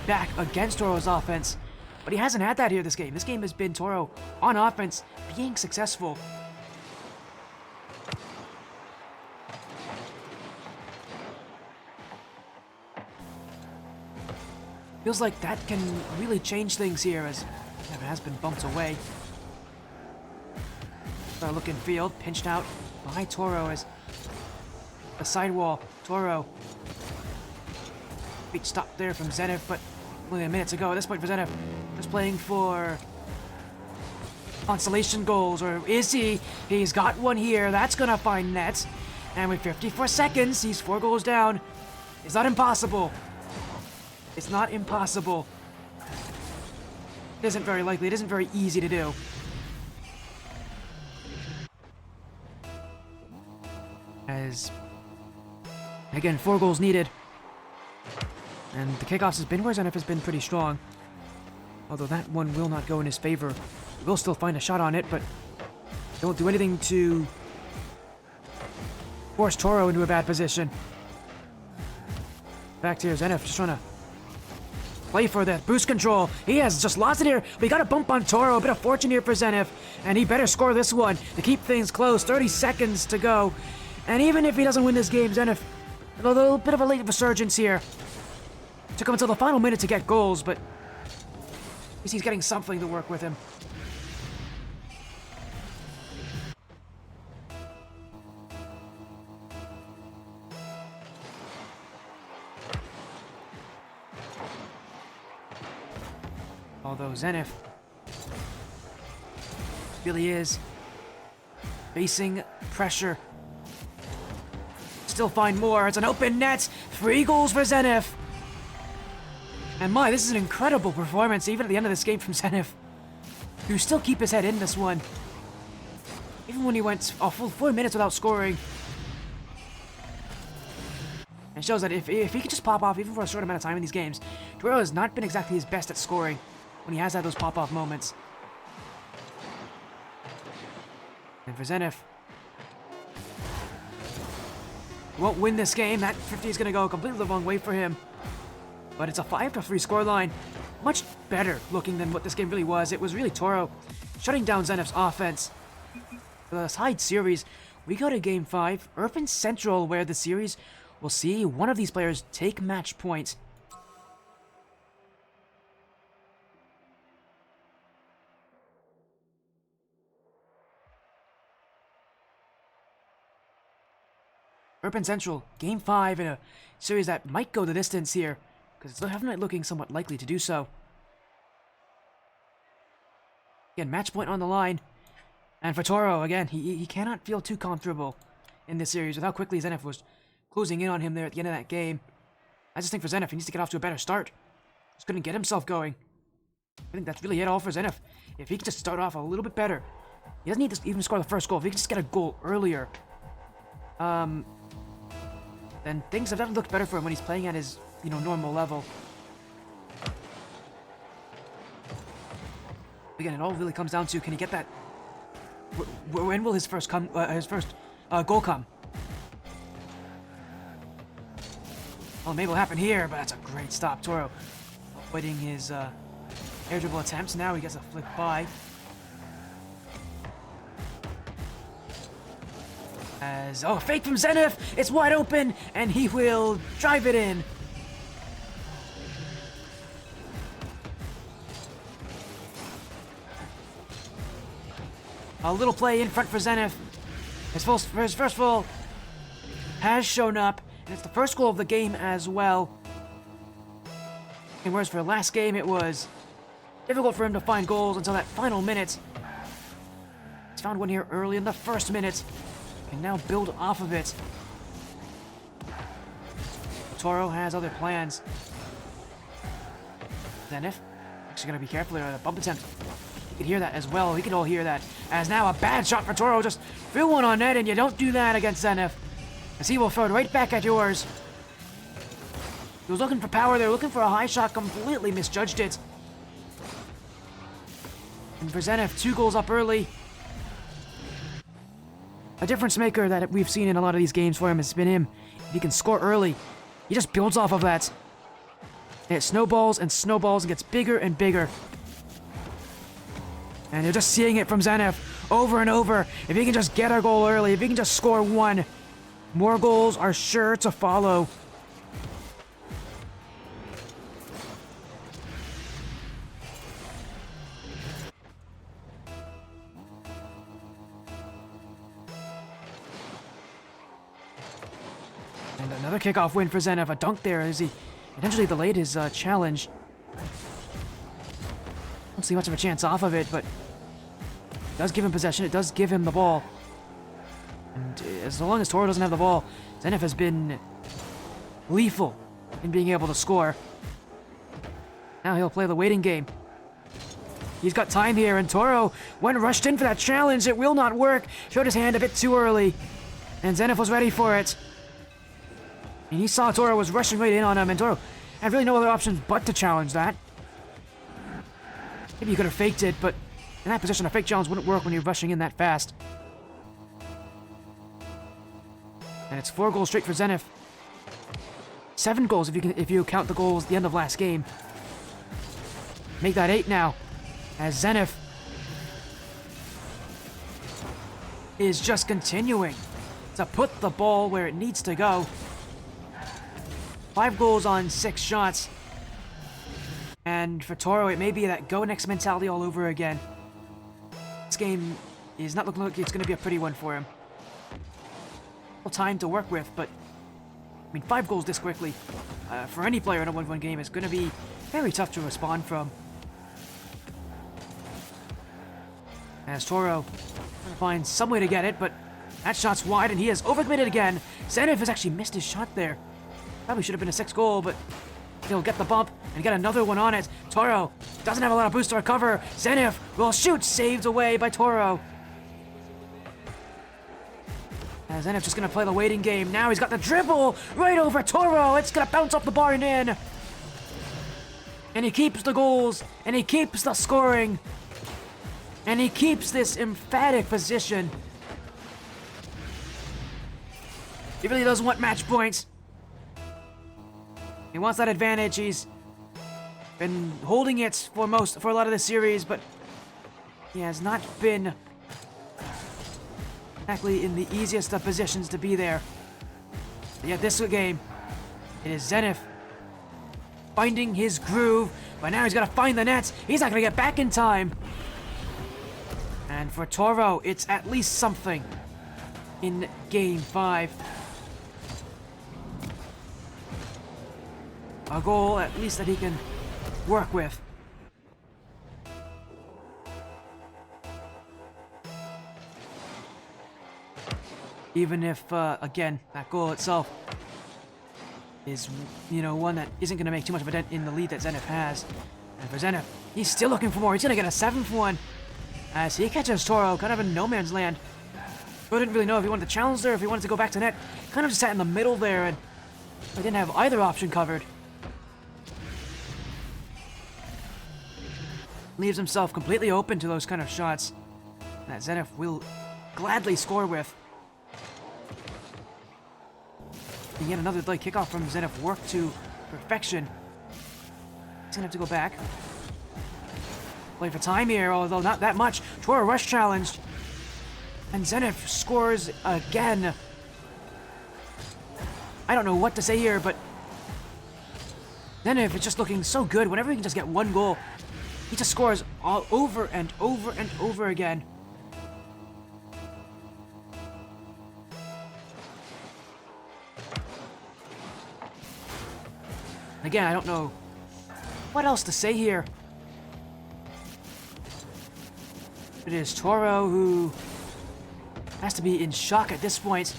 back against Torro's offense. But he hasn't had that here this game. This game has been Torro on offense, being successful. Feels like that can really change things here, as has been bumped away. Start looking field, pinched out by Torro as the sidewall. Torro. Beat stop there from Zenith, but only a minute to go at this point for Zenith. Just playing for consolation goals, or is he? He's got one here. That's gonna find net. And with 54 seconds, he's 4 goals down. It's not impossible. It's not impossible. It isn't very likely. It isn't very easy to do. As, again, 4 goals needed. And the kickoffs has been where Zenith has been pretty strong. Although that one will not go in his favor. We'll still find a shot on it, but they won't do anything to force Torro into a bad position. Back to here, Zenith just trying to play for that boost control. He has just lost it here. We got a bump on Torro. A bit of fortune here for Zenith. And he better score this one to keep things close. 30 seconds to go. And even if he doesn't win this game, Zenith, a little bit of a late resurgence here. Took him until the final minute to get goals, but at least he's getting something to work with him. Although Zenith really is facing pressure. Still find more. It's an open net. 3 goals for Zenith. And my, this is an incredible performance even at the end of this game from Zenith, who still keep his head in this one. Even when he went a full 4 minutes without scoring. It shows that if he could just pop off even for a short amount of time in these games, Torro has not been exactly his best at scoring when he has had those pop-off moments. And for Zenith, he won't win this game. That 50 is going to go completely the wrong way for him. But it's a 5-3 scoreline. Much better looking than what this game really was. It was really Torro shutting down Zenith's offense. For the tied series, we go to Game 5. Urban Central, where the series will see one of these players take match point. Urban Central, Game 5 in a series that might go the distance here, because it's definitely looking somewhat likely to do so. Again, match point on the line. And for Torro, again, he cannot feel too comfortable in this series with how quickly Zenith was closing in on him there at the end of that game. I just think for Zenith, he needs to get off to a better start. Just couldn't get himself going. I think that's really it all for Zenith. If he can just start off a little bit better. He doesn't need to even score the first goal. If he can just get a goal earlier, then things have definitely looked better for him when he's playing at his, normal level. Again, it all really comes down to, can he get that? When will his first goal come? Well, maybe it'll happen here, but that's a great stop. Torro avoiding his air dribble attempts. Now he gets a flick by. Fake from Zenith! It's wide open, and he will drive it in. A little play in front for Zenith. His first goal has shown up, and it's the first goal of the game as well. And whereas for last game it was difficult for him to find goals until that final minute, he's found one here early in the first minute. Can now build off of it. Torro has other plans. Zenith actually gonna be careful here. The bump attempt. You can hear that as well. We can all hear that. As now a bad shot for Torro. Just threw one on net, and you don't do that against Zenith, as he will throw it right back at yours. He was looking for power there, looking for a high shot, completely misjudged it. And for Zenith, 2 goals up early. A difference maker that we've seen in a lot of these games for him has been him. If he can score early, he just builds off of that. And it snowballs and snowballs and gets bigger and bigger. And you're just seeing it from Zenith over and over. If he can just get a goal early, if he can just score 1, more goals are sure to follow. And another kickoff win for Zenith. A dunk there as he potentially delayed his challenge. Don't see much of a chance off of it, but it does give him possession. It does give him the ball. And as long as Torro doesn't have the ball, Zenith has been lethal in being able to score. Now he'll play the waiting game. He's got time here, and Torro, when rushed in for that challenge, it will not work. Showed his hand a bit too early, and Zenith was ready for it. And he saw Torro was rushing right in on him, and Torro had really no other options but to challenge that. Maybe you could have faked it, but in that position, a fake challenge wouldn't work when you're rushing in that fast. And it's 4 goals straight for Zenith. 7 goals if you count the goals at the end of last game. Make that 8 now, as Zenith is just continuing to put the ball where it needs to go. 5 goals on 6 shots. And for Torro, it may be that go next mentality all over again. This game is not looking like it's going to be a pretty one for him. Time to work with, but I mean, 5 goals this quickly for any player in a 1-1 game is going to be very tough to respond from. As Torro finds some way to get it, but that shot's wide and he has overcommitted again. Zenith has actually missed his shot there. Probably should have been a 6th goal, but he'll get the bump and get another one on it. Torro doesn't have a lot of boost to recover. Zenith will shoot, saved away by Torro. Zenith just going to play the waiting game. Now he's got the dribble right over Torro. It's going to bounce off the bar and in. And he keeps the goals. And he keeps the scoring. And he keeps this emphatic position. He really does want match points. He wants that advantage. He's been holding it for a lot of the series, but he has not been exactly in the easiest of positions to be there. But yet this game, it is Zenith finding his groove, but now he's got to find the nets. He's not going to get back in time. And for Torro, it's at least something in Game 5. A goal, at least, that he can work with. Even if, again, that goal itself is, one that isn't going to make too much of a dent in the lead that Zenith has. And for Zenith, he's still looking for more. He's going to get a 7th one as he catches Torro kind of in no man's land. Torro didn't really know if he wanted to challenge there, if he wanted to go back to net. Kind of just sat in the middle there, and he didn't have either option covered. Leaves himself completely open to those kind of shots that Zenith will gladly score with. And yet another delayed kickoff from Zenith worked to perfection. He's gonna have to go back. Play for time here, although not that much. Torro rush challenged. And Zenith scores again. I don't know what to say here, but Zenith is just looking so good. Whenever he can just get 1 goal, he just scores all over and over and over again. Again, I don't know what else to say here. It is Torro who has to be in shock at this point.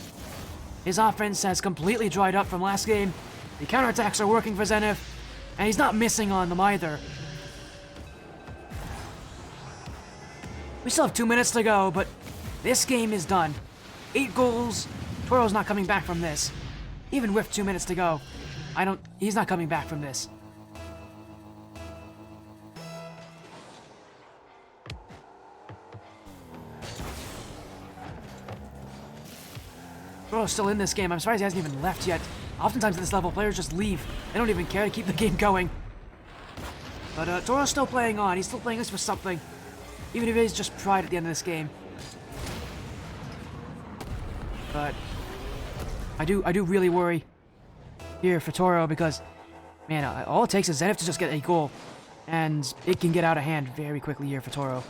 His offense has completely dried up from last game. The counterattacks are working for Zenith, and he's not missing on them either. We still have 2 minutes to go, but this game is done. 8 goals. Torro's not coming back from this. Even with 2 minutes to go. He's not coming back from this. Torro's still in this game. I'm surprised he hasn't even left yet. Oftentimes at this level, players just leave. They don't even care to keep the game going. But Torro's still playing on. He's still playing this for something. Even if it is just pride at the end of this game. But I do really worry here for Torro because, man, all it takes is Zenith to just get a goal, and it can get out of hand very quickly here for Torro.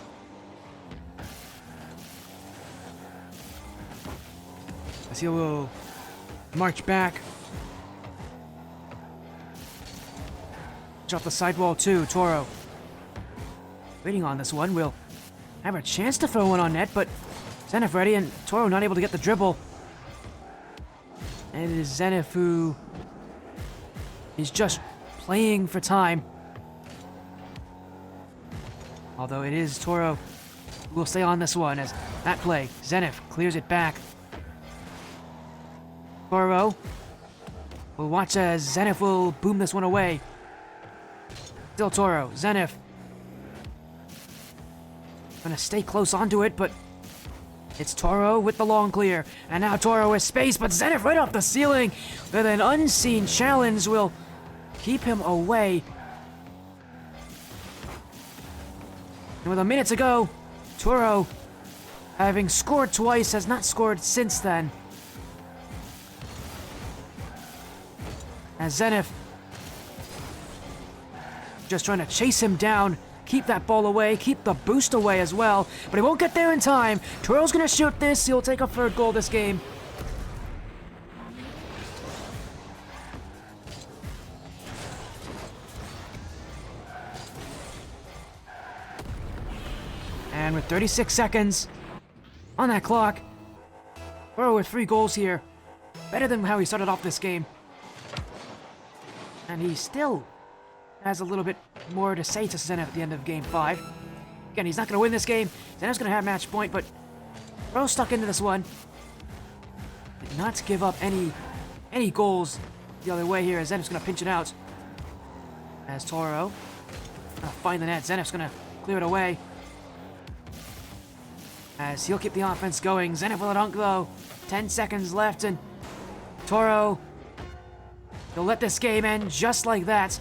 As he will march back Push off the sidewall too, Torro. Waiting on this one, will have a chance to throw one on net, but Zenith ready and Torro not able to get the dribble. And it is Zenith who is just playing for time. Although it is Torro who will stay on this one as that play, Zenith clears it back. Torro will watch as Zenith will boom this one away. Still Torro, Zenith. Gonna stay close onto it, but it's Torro with the long clear. And now Torro has space, but Zenith right off the ceiling with an unseen challenge will keep him away. And with a minute to go, Torro, having scored twice, has not scored since then. As Zenith just trying to chase him down, keep that ball away, keep the boost away as well, but he won't get there in time. Torro's gonna shoot this, he'll take a third goal this game. And with 36 seconds on that clock, Torro with 3 goals here. Better than how he started off this game. And he still has a little bit more to say to Zenith at the end of Game 5. Again, he's not going to win this game. Zenith's going to have match point, but Torro stuck into this one. Did not give up any goals the other way here, as Zenith's going to pinch it out. As Torro going to find the net. Zenith's going to clear it away. As he'll keep the offense going. Zenith will dunk though. 10 seconds left, and Torro, he'll let this game end just like that.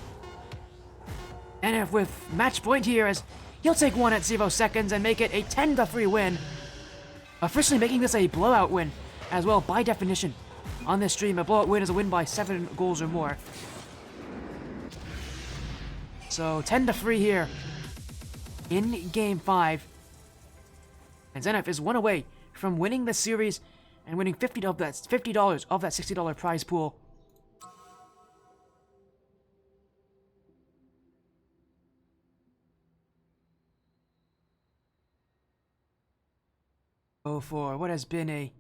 Zenith with match point here, as he'll take one at 0 seconds and make it a 10-3 win. Officially making this a blowout win as well, by definition. On this stream, a blowout win is a win by 7 goals or more. So 10-3 here in Game 5. And Zenith is one away from winning the series and winning $50 of that $60 prize pool. For what has been a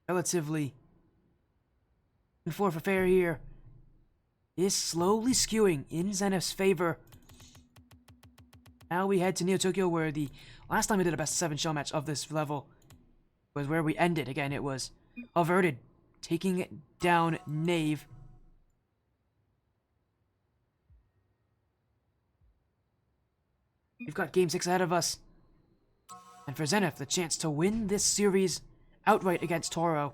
relatively for fair here is slowly skewing in Zenith's favor. Now we head to Neo Tokyo, where the last time we did a best 7 Showmatch of this level was where we ended. Again, it was Averted taking down Knave. We've got Game 6 ahead of us. And for Zenith, the chance to win this series outright against Torro.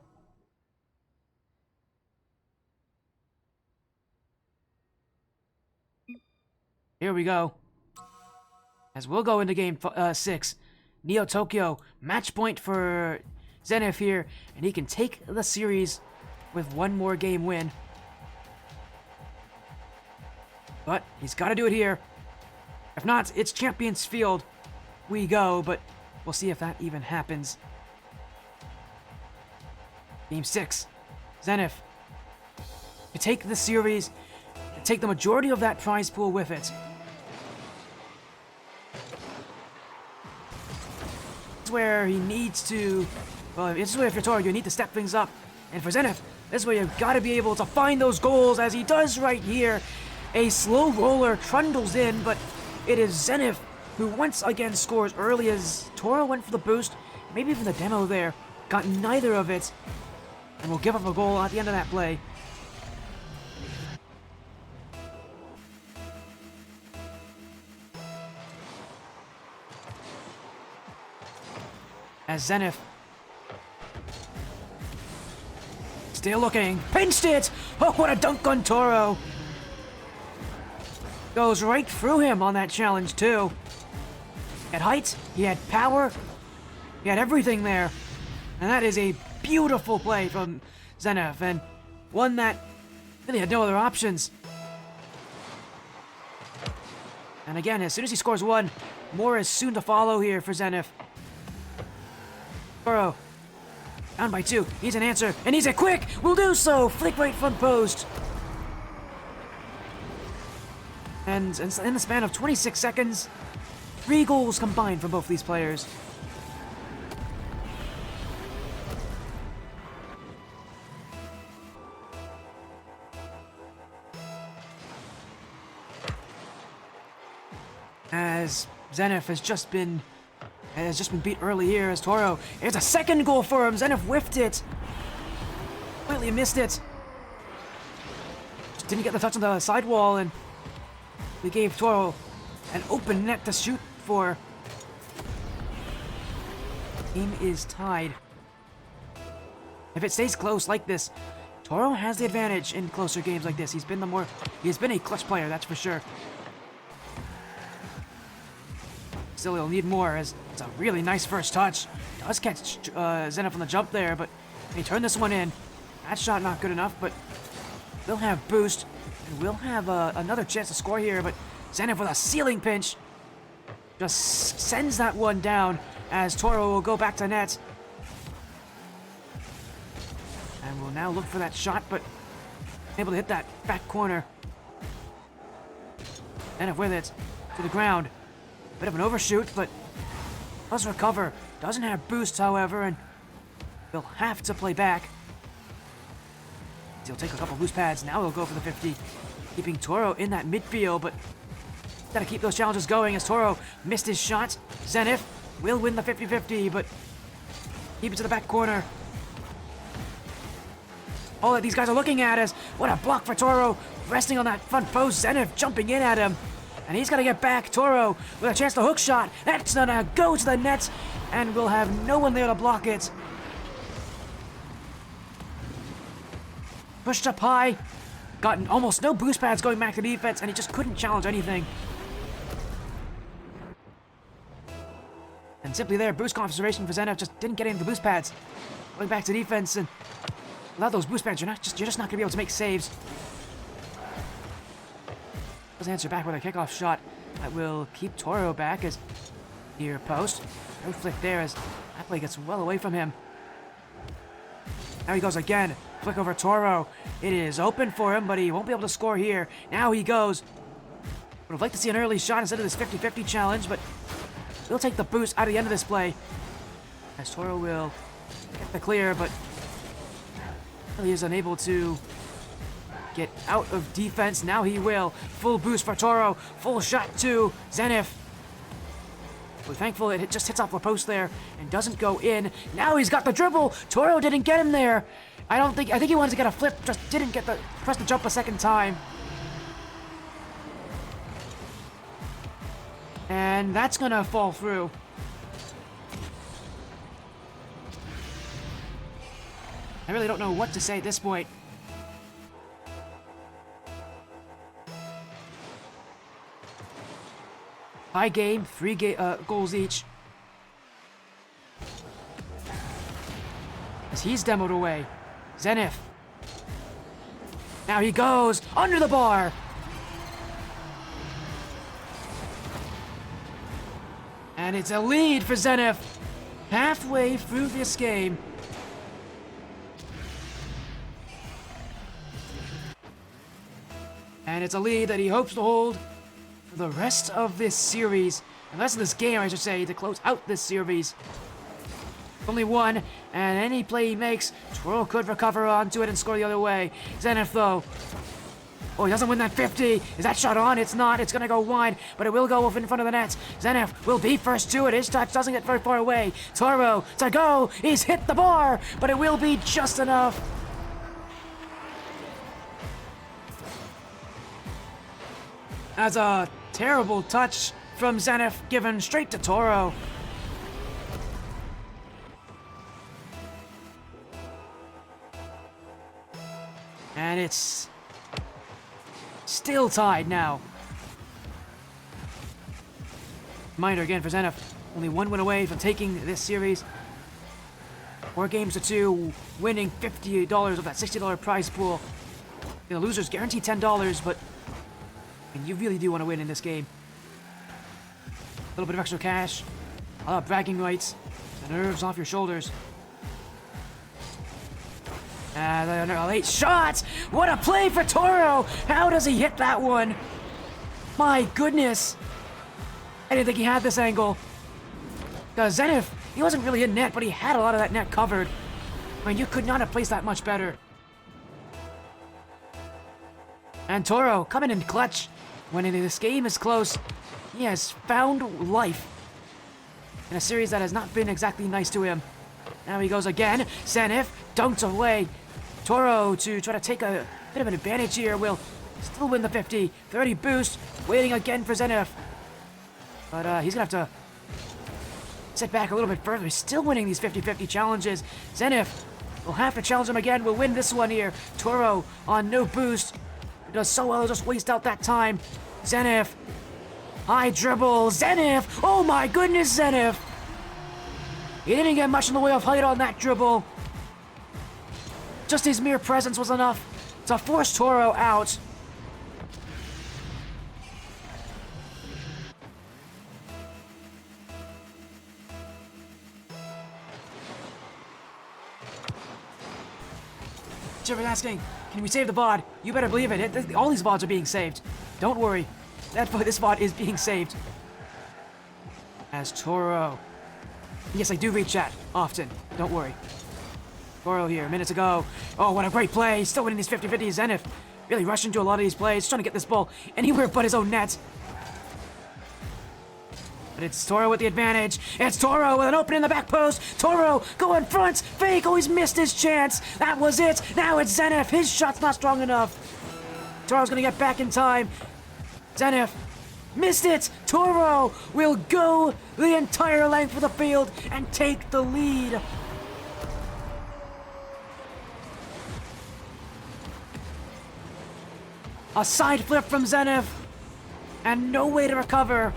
Here we go. As we'll go into Game 6. Neo Tokyo, match point for Zenith here. And he can take the series with one more game win. But he's got to do it here. If not, it's Champions Field. We go, but we'll see if that even happens. Game 6. Zenith to take the series, to take the majority of that prize pool with it. This is where he needs to... Well, this is where if you're Torro, you need to step things up. And for Zenith, this is where you've got to be able to find those goals, as he does right here. A slow roller trundles in, but it is Zenith who once again scores early, as Torro went for the boost, maybe even the demo there, got neither of it, and will give up a goal at the end of that play. As Zenith still looking, pinched it! Oh, what a dunk on Torro! Goes right through him on that challenge too. He had height, he had power, he had everything there. And that is a beautiful play from Zenith, and one that really had no other options. And again, as soon as he scores one, more is soon to follow here for Zenith. Torro, down by 2, needs an answer, and needs it quick! Will do so! Flick right front post. And in the span of 26 seconds, 3 goals combined from both these players. As Zenith has just been beat early here as Torro. It's a second goal for him. Zenith whiffed it. Completely missed it. Just didn't get the touch on the sidewall, and we gave Torro an open net to shoot for. Game is tied. If it stays close like this, Torro has the advantage in closer games like this. He's been a clutch player, that's for sure. Still, he'll need more, as it's a really nice first touch. Does catch Zenith on the jump there, but he turned this one in. That shot not good enough, but we'll have boost, and we'll have another chance to score here, but Zenith with a ceiling pinch just sends that one down, as Torro will go back to net. And we'll now look for that shot, but able to hit that back corner. Zenith with it to the ground. Bit of an overshoot, but does recover. Doesn't have boost, however, and will have to play back. He'll take a couple boost pads. Now he'll go for the 50, keeping Torro in that midfield, but gotta keep those challenges going as Torro missed his shot. Zenith will win the 50-50, but keep it to the back corner. All that these guys are looking at is what a block for Torro, resting on that front post. Zenith jumping in at him. And he's got to get back. Torro with a chance to hook shot. That's gonna go to the net, and we'll have no one there to block it. Pushed up high. Gotten almost no boost pads going back to defense, and he just couldn't challenge anything. And simply there, boost conservation for Zenith just didn't get any of the boost pads. Going back to defense, and without those boost pads, you're just not gonna be able to make saves. Does answer back with a kickoff shot that will keep Torro back as near post. No flick there as that play gets well away from him. Now he goes again. Flick over Torro. It is open for him, but he won't be able to score here. Now he goes. Would have liked to see an early shot instead of this 50-50 challenge, but we'll take the boost out of the end of this play. As Torro will get the clear, but he is unable to get out of defense. Now he will. Full boost for Torro. Full shot to Zenith. We're thankful it just hits off the post there and doesn't go in. Now he's got the dribble. Torro didn't get him there. I think he wanted to get a flip, just didn't press the jump a second time. And that's gonna fall through. I really don't know what to say at this point. High game, 3 goals each. As he's demoed away. Zenith. Now he goes under the bar. And it's a lead for Zenith. Halfway through this game. And it's a lead that he hopes to hold for the rest of this series. The rest of this game, I should say, to close out this series. Only one, and any play he makes, Torro could recover onto it and score the other way. Zenith, though. Oh, he doesn't win that 50. Is that shot on? It's not. It's going to go wide, but it will go in front of the net. Zenith will be first to it. His touch doesn't get very far away. Torro to go. He's hit the bar, but it will be just enough. As a terrible touch from Zenith given straight to Torro. And it's still tied now. Reminder again for Zenith, only 1 win away from taking this series. 4 games to 2, winning $50 of that $60 prize pool. The losers guaranteed $10, but you really do want to win in this game. A little bit of extra cash, a lot of bragging rights, the nerves off your shoulders. And a late shot! What a play for Torro! How does he hit that one? My goodness! I didn't think he had this angle. Because Zenith, he wasn't really in net, but he had a lot of that net covered. I mean, you could not have placed that much better. And Torro coming in clutch. When this game is close, he has found life in a series that has not been exactly nice to him. Now he goes again. Zenith dunked away. Torro to try to take a bit of an advantage here will still win the 50. 30 boost. Waiting again for Zenith. But he's going to have to sit back a little bit further. He's still winning these 50-50 challenges. Zenith will have to challenge him again. Will win this one here. Torro on no boost. He does so well. He'll just waste out that time. Zenith. High dribble. Zenith. Oh my goodness, Zenith. He didn't get much in the way of height on that dribble. Just his mere presence was enough to force Torro out. Jeffrey's asking, can we save the VOD? You better believe it. All these VODs are being saved. Don't worry. This VOD is being saved. As Torro. Yes, I do read chat often. Don't worry. Torro here, minutes ago. Oh, what a great play. Still winning these 50-50. Zenith really rushing to a lot of these plays. Trying to get this ball anywhere but his own net. But it's Torro with the advantage. It's Torro with an opening in the back post. Torro going front. Fake. Oh, he's missed his chance. That was it. Now it's Zenith. His shot's not strong enough. Torro's going to get back in time. Zenith missed it. Torro will go the entire length of the field and take the lead. A side flip from Zenith. And no way to recover.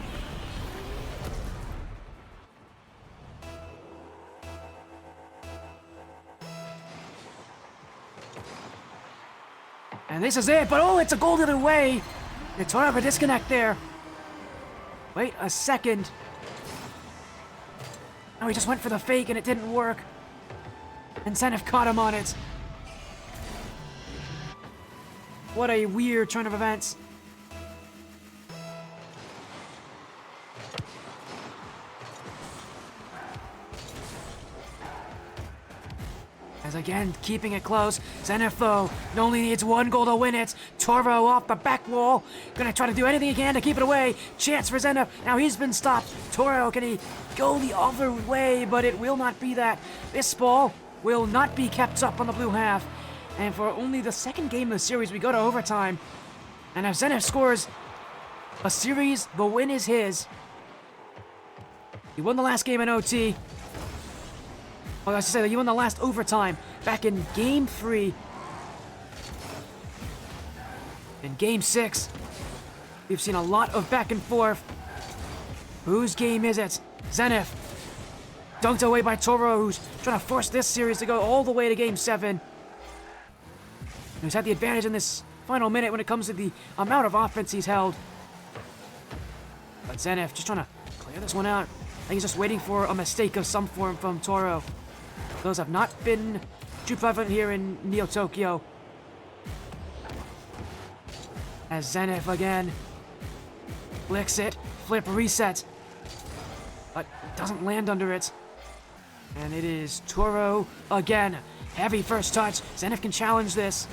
And this is it, but oh, it's a goal the other way. It's sort of a disconnect there. Wait a second. Oh, he just went for the fake and it didn't work. And Zenith caught him on it. What a weird turn of events. As again, keeping it close. Zenith, though, only needs one goal to win it. Torro off the back wall. Gonna try to do anything he can to keep it away. Chance for Zenith. Now he's been stopped. Torro, can he go the other way? But it will not be that. This ball will not be kept up on the blue half. And for only the second game of the series, we go to overtime. And if Zenith scores a series, the win is his. He won the last game in OT. Well, I should say that he won the last overtime back in Game 3. In Game 6, we've seen a lot of back and forth. Whose game is it? Zenith. Dunked away by Torro, who's trying to force this series to go all the way to Game 7. Who's had the advantage in this final minute when it comes to the amount of offense he's held. But Zenith just trying to clear this one out. I think he's just waiting for a mistake of some form from Torro. Those have not been too prevalent here in Neo Tokyo. As Zenith again flicks it, flip reset, but doesn't land under it. And it is Torro again. Heavy first touch. Zenith can challenge this.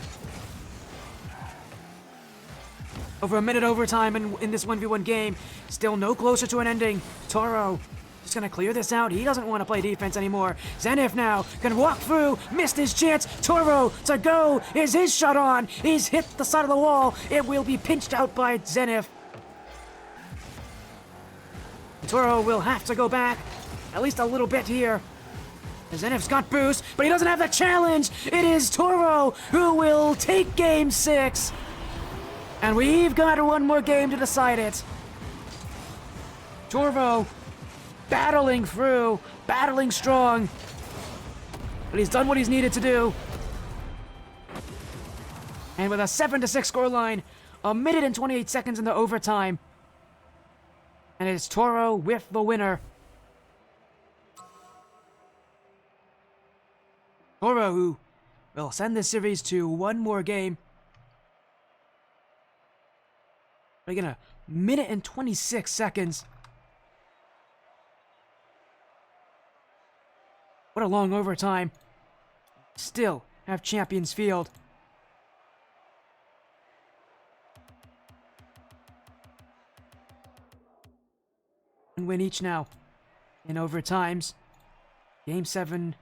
Over a minute overtime in this 1v1 game. Still no closer to an ending. Torro just gonna clear this out. He doesn't want to play defense anymore. Zenith now can walk through. Missed his chance. Torro to go. Is his shot on? He's hit the side of the wall. It will be pinched out by Zenith. Torro will have to go back at least a little bit here. Zenith's got boost, but he doesn't have the challenge. It is Torro who will take Game 6. And we've got one more game to decide it. Torro battling through, battling strong. But he's done what he's needed to do. And with a 7-6 scoreline, a minute and 28 seconds into overtime. And it's Torro with the winner. Torro, who will send this series to one more game. Like in a minute and 26 seconds. What a long overtime. Still have Champions Field. And win each now in overtimes. Game 7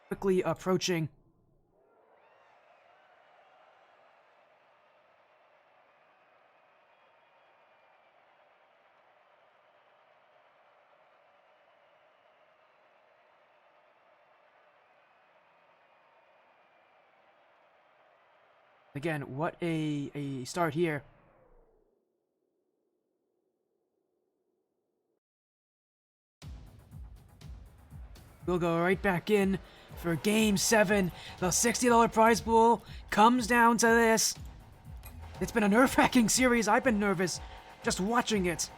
quickly approaching. Again, what a start here. We'll go right back in for Game 7. The $60 prize pool comes down to this. It's been a nerve-wracking series. I've been nervous just watching it.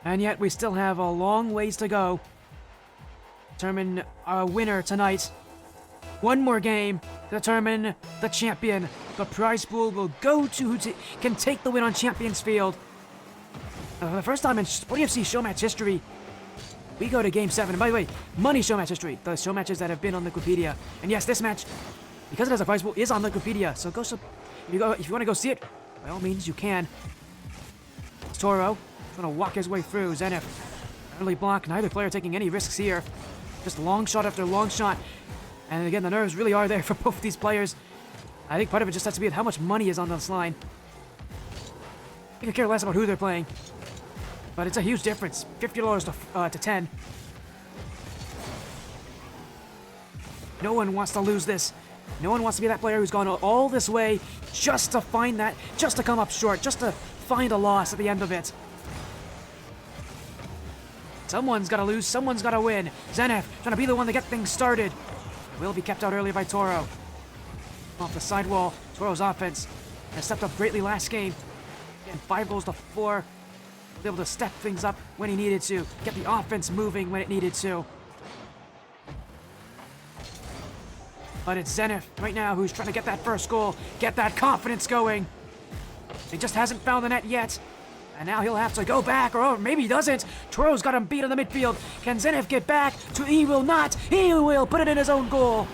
And yet we still have a long ways to go. Determine our winner tonight. One more game to determine the champion. The prize pool will go to who can take the win on Champions Field. For the first time in Sporty FC Showmatch history, we go to Game 7. And by the way, Money Showmatch history. The show matches that have been on Wikipedia. And yes, this match, because it has a prize pool, is on Wikipedia. So if you want to go see it, by all means, you can. It's Torro trying to walk his way through. Zenith, early block. Neither player taking any risks here. Just long shot after long shot. And again, the nerves really are there for both these players. I think part of it just has to be with how much money is on this line. I could care less about who they're playing. But it's a huge difference. $50 to 10. No one wants to lose this. No one wants to be that player who's gone all this way just to find that, just to come up short, just to find a loss at the end of it. Someone's got to lose, someone's got to win. Zenith trying to be the one to get things started. Will be kept out early by Torro. Off the sidewall, Torro's offense has stepped up greatly last game. Again, 5 goals to 4. Able to step things up when he needed to. Get the offense moving when it needed to. But it's Zenith right now who's trying to get that first goal. Get that confidence going. He just hasn't found the net yet. And now he'll have to go back, or maybe he doesn't. Torro's got him beat in the midfield. Can Zenith get back? He will not. He will put it in his own goal.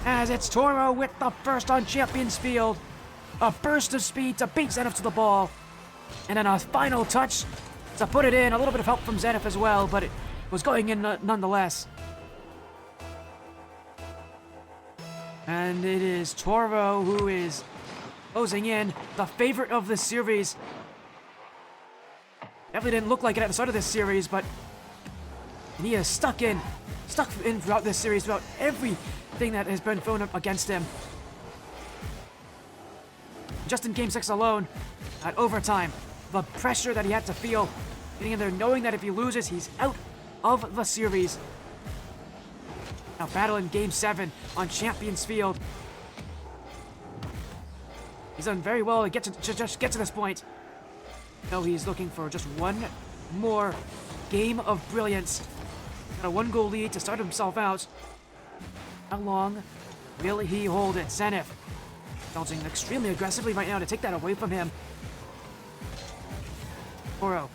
As it's Torro with the first on Champions Field. A burst of speed to beat Zenith to the ball. And then a final touch to put it in. A little bit of help from Zenith as well, but it was going in nonetheless. And it is Torro who is closing in, the favorite of this series. Definitely didn't look like it at the start of this series, but he is stuck in throughout this series, throughout everything that has been thrown up against him. Just in Game 6 alone, at overtime, the pressure that he had to feel, getting in there knowing that if he loses, he's out of the series. Now battling Game 7 on Champions Field. He's done very well to just get to this point. No, he's looking for just one more game of brilliance. Got a 1-goal lead to start himself out. How long will he hold it? Zenith bouncing extremely aggressively right now to take that away from him. Torro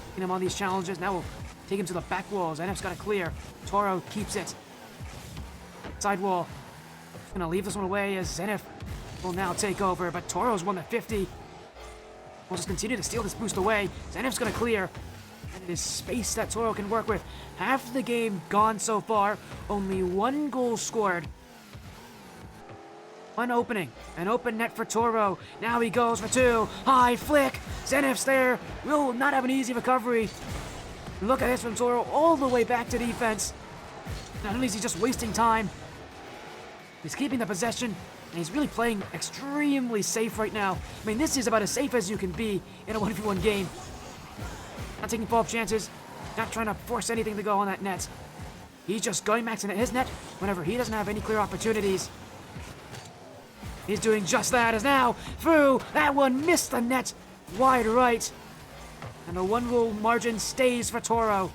taking him on these challenges. Now we'll take him to the back wall. Zenith's got to clear. Torro keeps it. Side wall. Gonna leave this one away as Zenith will now take over, but Torro's won the 50. We'll just continue to steal this boost away. Zenith's gonna clear. And it is space that Torro can work with. Half the game gone so far. Only 1 goal scored. One opening. An open net for Torro. Now he goes for 2. High flick. Zenith's there. Will not have an easy recovery. Look at this from Torro all the way back to defense. Not only is he just wasting time, he's keeping the possession, and he's really playing extremely safe right now. I mean, this is about as safe as you can be in a 1v1 game. Not taking follow-up chances, not trying to force anything to go on that net. He's just going back to his net whenever he doesn't have any clear opportunities. He's doing just that as now, through, that one missed the net, wide right. And the 1-goal margin stays for Torro.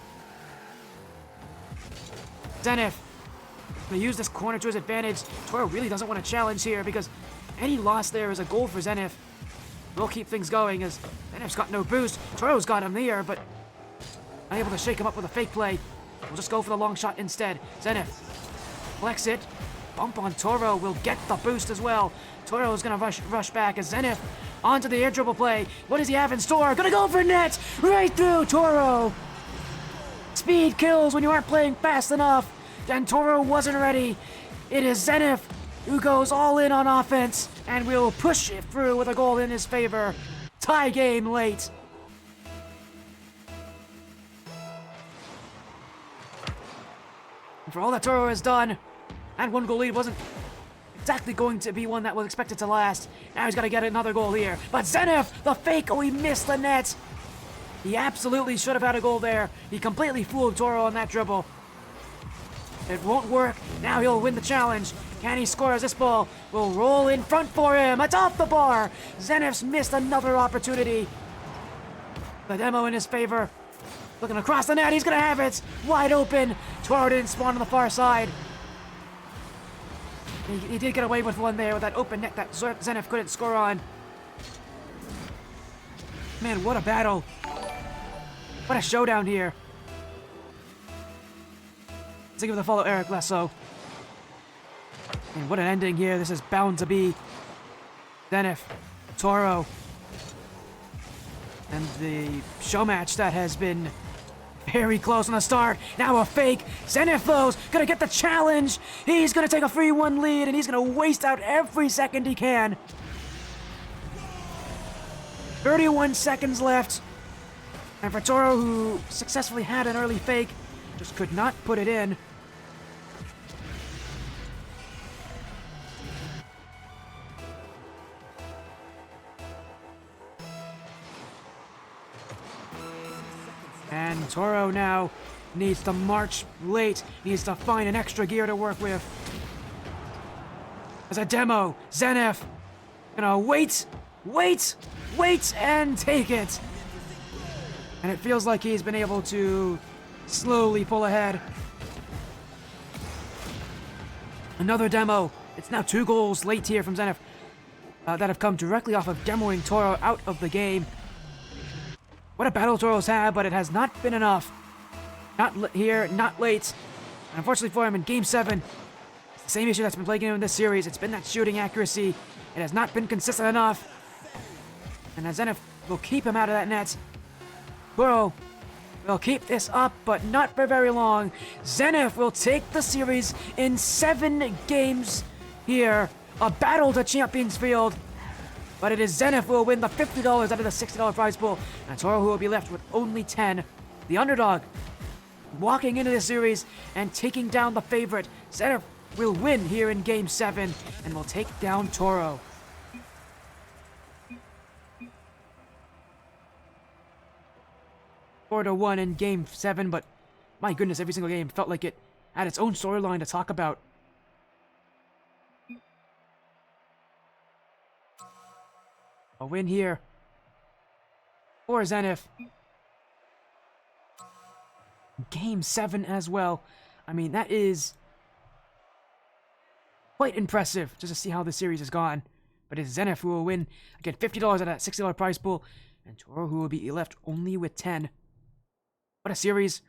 Zenith gonna use this corner to his advantage. Torro really doesn't want to challenge here because Any loss there is a goal for Zenith. We'll keep things going as Zenith's got no boost. Torro's got him there, but unable to shake him up with a fake play. We'll just go for the long shot instead. Zenith flex it. Bump on Torro will get the boost as well. Torro's gonna rush back as Zenith onto the air dribble play. What does he have in store? Gonna go for net! Right through Torro! Speed kills when you aren't playing fast enough. And Torro wasn't ready. It is Zenith who goes all in on offense and will push it through with a goal in his favor. Tie game late. And for all that Torro has done, that one goal lead wasn't exactly going to be one that was expected to last. Now he's got to get another goal here. But Zenith, the fake, oh, he missed the net. He absolutely should have had a goal there. He completely fooled Torro on that dribble. It won't work. Now he'll win the challenge. Can he score as this ball will roll in front for him? It's off the bar. Zenith's missed another opportunity. The demo in his favor. Looking across the net. He's going to have it. Wide open. Torro didn't spawn on the far side. He did get away with one there with that open net that Zenith couldn't score on. Man, what a battle. What a showdown here. Let's give it a follow, Eric Lesso. And what an ending here. This is bound to be Zenith, Torro, and the show match that has been very close on the start. Now a fake. Zenith though's gonna get the challenge. He's gonna take a 3-1 lead and he's gonna waste out every second he can. 31 seconds left. And for Torro, who successfully had an early fake, just could not put it in. And Torro now needs to march late, needs to find an extra gear to work with. As a demo, Zenith gonna wait, and take it. And it feels like he's been able to slowly pull ahead. Another demo. It's now 2 goals late here from Zenith that have come directly off of demoing Torro out of the game. What a battle Torro's had, but it has not been enough. Not here, not late. And unfortunately for him in Game 7, it's the same issue that's been plaguing him in this series. It's been that shooting accuracy. It has not been consistent enough. And Zenith will keep him out of that net. Torro will keep this up, but not for very long. Zenith will take the series in 7 games here. A battle to Champions Field. But it is Zenith who will win the $50 out of the $60 prize pool. And Torro who will be left with only 10. The underdog walking into the series and taking down the favorite. Zenith will win here in Game 7 and will take down Torro. Four to 1 in Game 7, but my goodness, every single game felt like it had its own storyline to talk about. A win here for Zenith. Game 7 as well. I mean, that is quite impressive just to see how the series has gone. But it's Zenith who will win. Again, $50 out of that $60 prize pool. And Torro who will be left only with 10. What a series.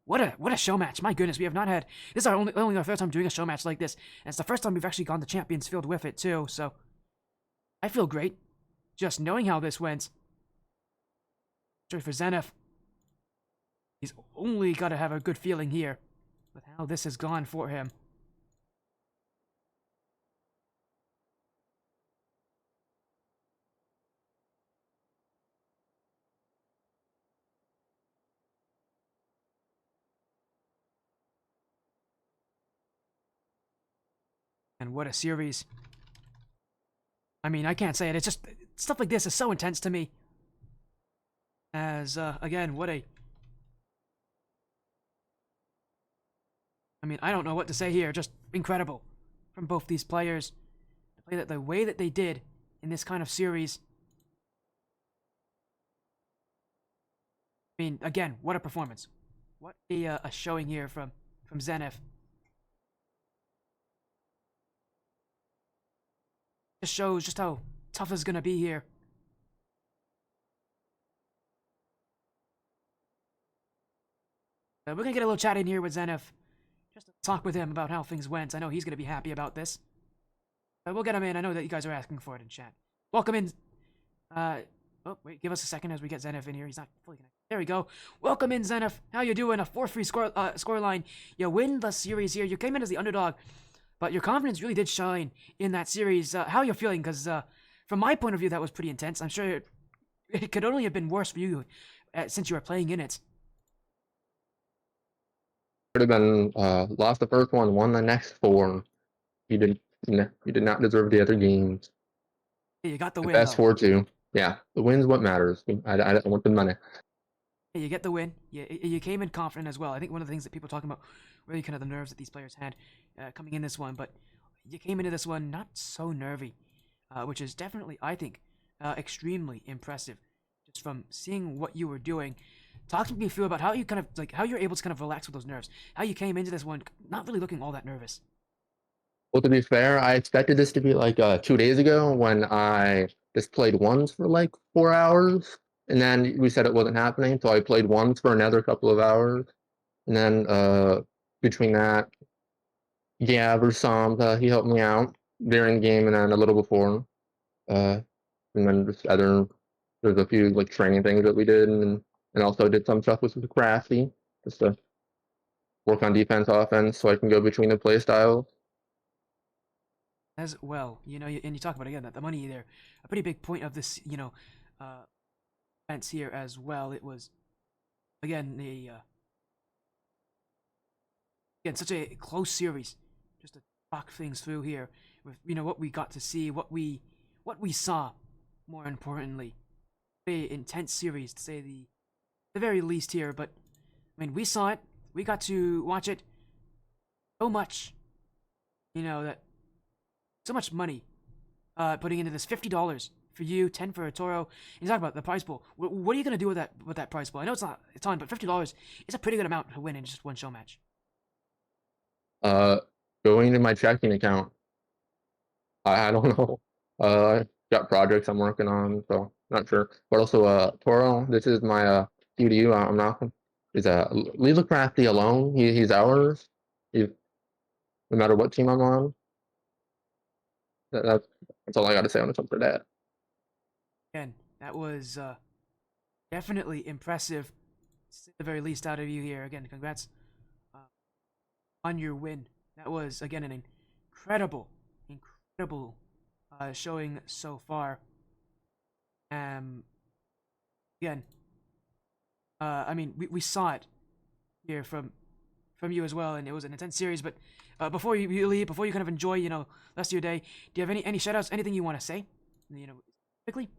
What a show match. My goodness, we have not had... This is only our third time doing a show match like this. And it's the first time we've actually gone to Champions Field with it, too. So, I feel great just knowing how this went. Sorry for Zenith. He's only got to have a good feeling here with how this has gone for him. And what a series. I mean, I can't say it. It's just, stuff like this is so intense to me. As, again, what a... I mean, I don't know what to say here. Just incredible from both these players. To play that the way that they did in this kind of series. I mean, again, what a performance. What a showing here from Zenith. just shows just how tough it's gonna be here. We're gonna get a little chat in here with Zenith, just to talk with him about how things went. I know he's gonna be happy about this. We'll get him in. I know that you guys are asking for it in chat. Welcome in. Oh, wait, give us a second as we get Zenith in here. He's not fully connected. There we go. Welcome in, Zenith. How you doing? A 4-3 score line. You win the series here. You came in as the underdog, but your confidence really did shine in that series. How are you feeling? Because from my point of view, that was pretty intense. I'm sure it could only have been worse for you since you were playing in it. Could have been lost the first one, won the next 4. You did not deserve the other games. Yeah, you got the win. Best 4-2. Yeah, the win's what matters. I don't want the money. Yeah, you get the win. You came in confident as well. I think one of the things that people are talking about really kind of the nerves that these players had coming in this one, but you came into this one not so nervy, which is definitely, I think, extremely impressive. Just from seeing what you were doing. Talk to me, Phil, about how you kind of how you're able to kind of relax with those nerves. How you came into this one not really looking all that nervous. Well, to be fair, I expected this to be like 2 days ago when I just played once for like 4 hours, and then we said it wasn't happening, so I played once for another couple of hours, and then between that, Gav or Sam, he helped me out during the game and then a little before, and then just there's a few like training things that we did, and also did some stuff with Crafty just to work on defense, offense, so I can go between the play styles. As well, you know, and you talk about again that the money there, a pretty big point of this, you know, events here as well. It was again again such a close series, just to talk things through here with what we got to see, what we saw, more importantly, a intense series to say the very least here. But I mean, we saw it, we got to watch it so much, that. So much money putting into this. $50 for you, 10 for a Torro. You talk about the prize pool. What are you gonna do with that prize pool? I know it's not a ton, but $50 is a pretty good amount to win in just one show match. Going to my checking account. I don't know. Got projects I'm working on, so not sure. But also, Torro, this is my cue to you. I'm not. Is leave the Crafty alone. He's ours. No matter what team I'm on. That's all I got to say when it comes to that. Again, that was definitely impressive, at the very least, out of you here. Again, congrats on your win. That was again an incredible showing so far. Again, I mean, we saw it here from you as well, and it was an intense series. But before you leave, before you kind of enjoy, the rest of your day, do you have any shoutouts, anything you want to say, quickly?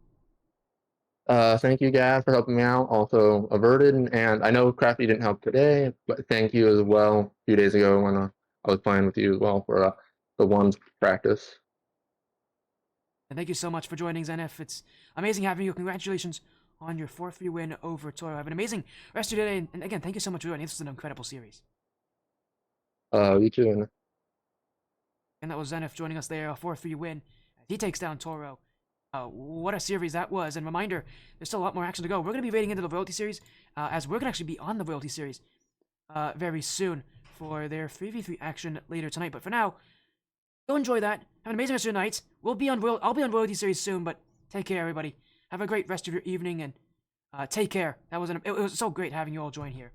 Thank you guys for helping me out. Also, Averted, and I know Crafty didn't help today, but thank you as well. A few days ago when I was playing with you as well for the ones practice. And thank you so much for joining, Zenith. It's amazing having you. Congratulations on your 4-3 win over Torro. Have an amazing rest of your day, and again, thank you so much for joining. This was an incredible series. You too. And that was Zenith joining us there, a 4-3 win. He takes down Torro. What a series that was. And reminder, there's still a lot more action to go. We're going to be raiding into the Royalty Series, as we're going to actually be on the Royalty Series very soon for their 3v3 action later tonight. But for now, go enjoy that. Have an amazing rest of your night. I'll be on Royalty Series soon, but take care, everybody. Have a great rest of your evening, and take care. It was so great having you all join here.